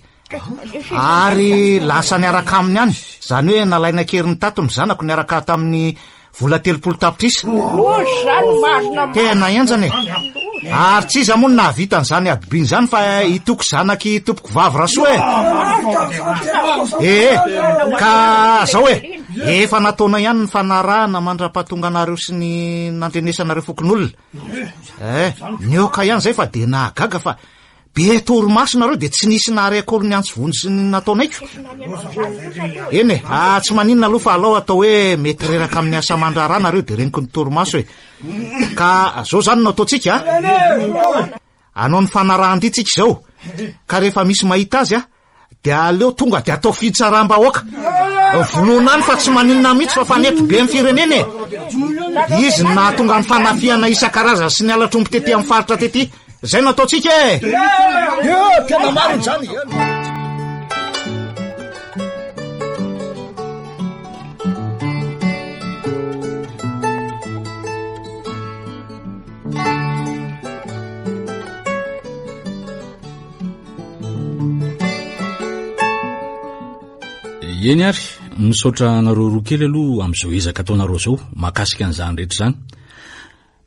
Ary lasa niaraka aminy any. Zany hoe nalaina kerin'ny tato ny zanako niaraka tamin'ny vola 30 tapitrisa. Tena enjana e. Ary tsy iza moa nahavita n'izany adibiny zany fa itoko zanaky tompoko vavy rasoa e. Ka zao e. Efa nataona ihany ny fanarahana mandra-pahatonga anareo sy ny nandrenesanareo fokon'olona. Nioka ihany zay fa de nahagaga fa be torimaso nareo de tsy nisy nahary akory ny antsy vony sy ny nataonaiko. Eny e, tsy maninona aloha fa alao atao hoe mety reraka amin'ny asa mandrara nareo de reniko ny torimaso e. Ka zao zany no ataotsika anao ny fanarahan-dy tsika izao. Ka rehefa misy mahita azy de aleo tonga de atao fitsaram-bahoaka. Vonoana any fa tsy maninona mihitsy fa fanety be amin'ny firenena e. Izy nahatonga ny fanafiana isan-karazany sy ny alatrombo tety amin'ny faritra tety. Zay no ataotsika e. Tena mariny zany. Eny ary, misaotra nareo roa kely aloha amin'izao ezaka ataonareo zao mahakasika an'izany rehetra zany.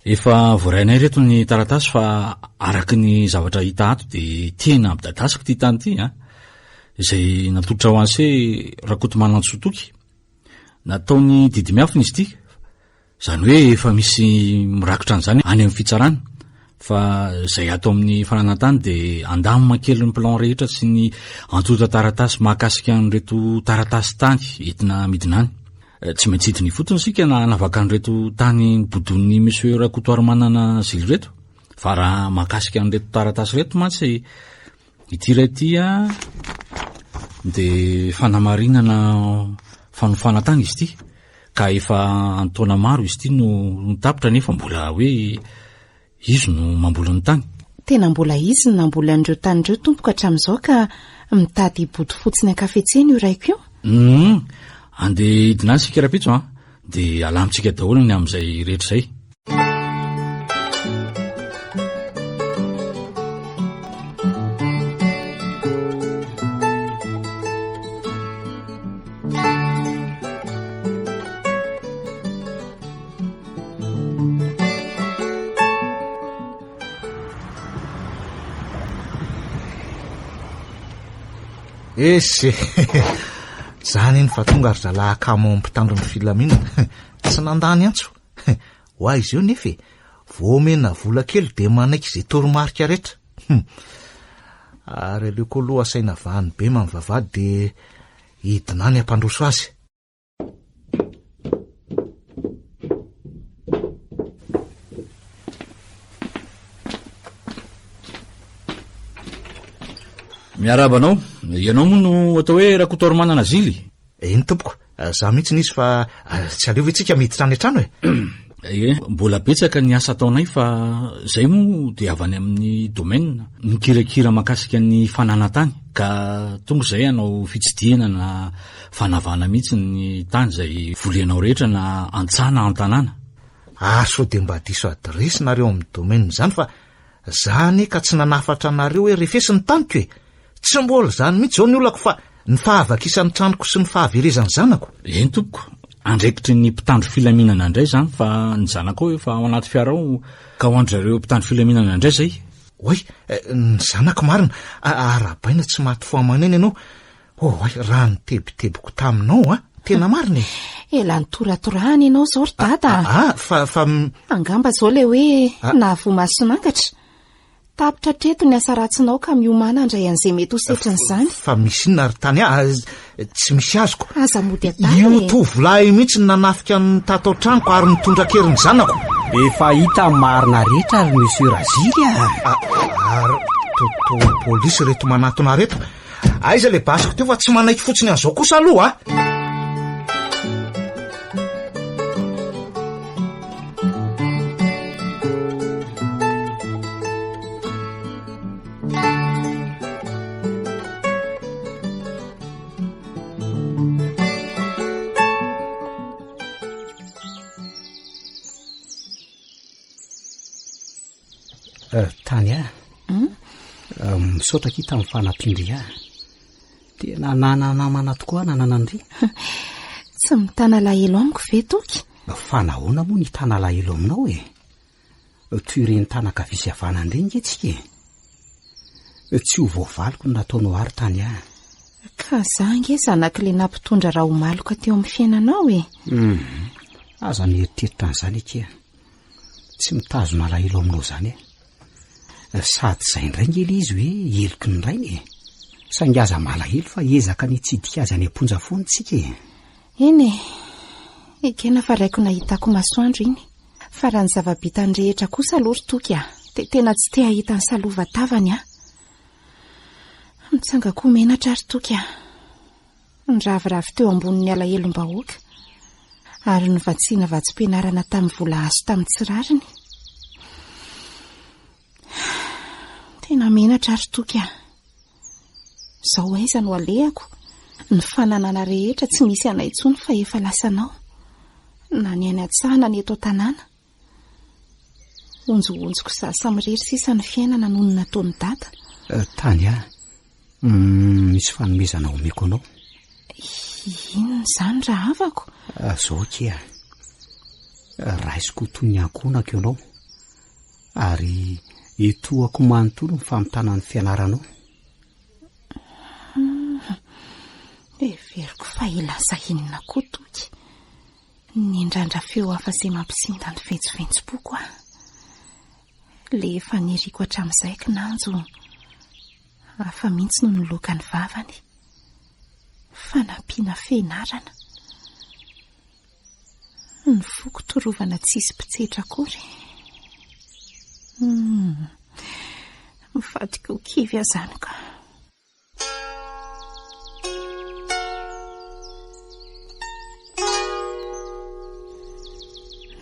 Efa voarainay reto ny taratasy fa araky ny zavatra hita ato de tena midadasiko ty tany ty izay natolotra ho anse rakoto manantsotoky. Nataony didimiafina izy ty. Zany hoe efa misy mirakitra an'izany any amin'ny fitsarana. Fa zay atao amin'ny fananantany de andamina kely ny plan rehetra sy ny antota taratasy mahakasika an'ireto taratasy tany entina midina any. Tsy maintsy hidiny fotony sika navaka an'ireto tany bodon'ny monsieur Rakotoary manana zily reto. Fa raha mahakasika an'ireto taratasy reto mantsy ity retia de fanamarinana fanofana tany izy ty. Ka efa antaona maro izy ty no tapitra nefa mbola hoe izy no mambola ny tany. Tena mbola izy no nambola an'ireo tanyreo tompoka hatramin'izao ka mitady body fotsiny ankafetseny io raiko io. Ande hidina any sika rapitso de alamitsika daholo ny amin'izay rehetra zay. esy zany iny fa tonga ry zalahakamo ampitandro ny filaminana tsy nandany antso ho a izy eo nefa voamena vola kely de manaiky izay toromarika rehetra ary aleoko aloha asaina vahany be mamivavady de hidinany ampandroso azy. miarabanao ianao moa no atao hoe rakotor manana zily. Eny tompoko, za mihitsy nisy fa tsy aleo itsika miditra any an-trano e mbola betsaka ny asa ataonay fa zay moa de avy any amin'ny domaine mikirakira makasika ny fananatany ka tonga zay anao fitsidihana na fanavana mihitsy ny tany zay volenao rehetra na antsana an-tanàna. So de mba diso adresy nareo amin'ny domaine zany fa zany ka tsy nanafatra nareo hoe refesy ny taniko e. Tsy mbola zany mihitsy zao ny olako fa ny fahavakisany tranoko sy ny fahaverezany zanako. Eny tompoko, andraikitry ny mpitandro filaminana indray zany fa ny zanako ao efa ao anaty fiara ao ka ho andrareo mpitandro filaminana indray zay. Oy, ny zanako marina, arabaina tsy maty foamanena ianao. Raha ny tebitebiko taminao tena marina e. Ela ny toratorany ianao zao ry dada. Fa angamba zao le hoe nahavomasonangatra. Tapitra treto ny asa ratsinao ka miomana andray an'izay mety ho setriny zany. Fa misy inona ry tany tsy misy azoko. Aza mody adala io tovolahy mihitsy ny nanafika ny tato tranoko ary nitondra keriny zanako. Efa hita marina rehetra ary monsieur Razily ary polisy reto manatona reto. Aiza le basiko teo fa tsy manaiky fotsiny an'izao kosa aloha tany misaotra kita amin'ny fanampindry tena nanamana tokoa nananandry. Tsy mitana lahelo amiko ve toky? Fa nahoana moa ny tana lahelo aminao toy ireny tanaka fisiavana indreny nge tsy ho voavaliko ny nataonao ary tany ka za nge zanak'le nampitondra raha ho maloka teo amin'ny fiainanao aza mieritreritra an'izany eke tsy mitazona lahelo aminao zany sady zay indray ngely izy hoe eloko ny rainy saingy aza malahelo fa ezaka ny tsidika azy any amponja fonitsika eny ekena fa raiko nahitako masoandro iny fa raha ny zava-bitany rehetra kosa aloha ry toky tena tsy te hahita ny salova-tavany mitsanga koa menatra ry toky ny raviravy teo ambonin'ny alahelom-bahoaka ary ny vatsiana vatsim-pianarana tamin'ny vola azo tamin'ny tsirariny. Tena menatra ry toky zao aiza no alehako ny fananana rehetra tsy misy anay intsony fa efa lasanao na ny any atsahana ny eto tanàna onjoonjoko sasa mirery sisa ny fiainana noho ny nataon'ny dada. Tany misy fanomezana omeko anao. Inona zany raha avako? Zao ke raisiko toy ny ankonako ianao ary etoako manontolo ny famitana ny fianaranao. Everiko fa ilaza inona koa toky ny indrandra feo hafa izay mampisinda ny fentsofentsopoko le efa niriko hatramin'izay kinanjo hafa mihitsy no noloka ny vavany fanampiana fianarana ny foko torovana tsisy mpitsetra akory mifadika ho kivy azany ka.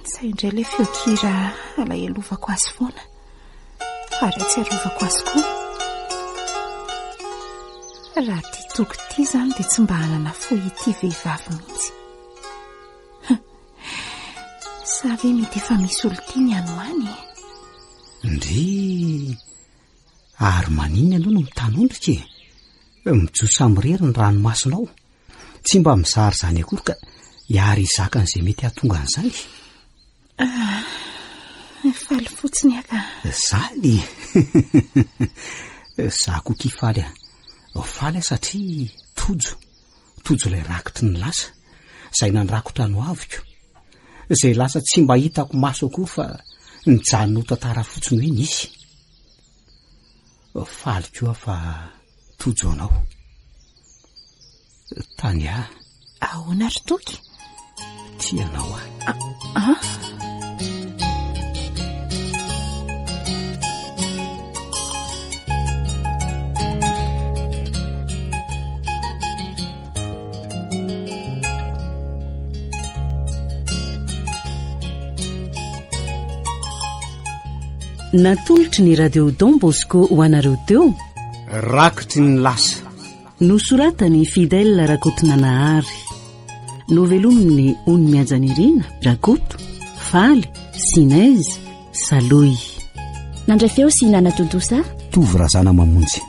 Zay indray le feokira alahelovako azy foana ary tsy arovako azy koa. Raha ty toky ty zany dia tsy mba hanana fo ity vehivavy mihitsy. Sa ve mety efa misy olon-tiany anoany? Ndry ary maniny ianao no mitanondrika mijosa mirery ny ranomasinao tsy mba mizary zany akory ka hiary izaka n'izay mety hahatonga an'izany. Faly fotsiny aka zany za koa kifaly faly satria tojo ilay rakitry ny lasa izay nandrakotra no aviko izay lasa tsy mba hitako maso akory fa nijanona ho tantara fotsiny hoe nisy faly koa fa tojo anao tany ahoana ry toky tianao natolotry ny radio Don Bosco ho anareo teo rakitry ny lasa nosoratany Fidèle Rakotonanahary novelominy Ony Miajanirina Rakoto Faly Sinaizy Saloy nandray feo sy Nana Totosa tovy razana mamonjy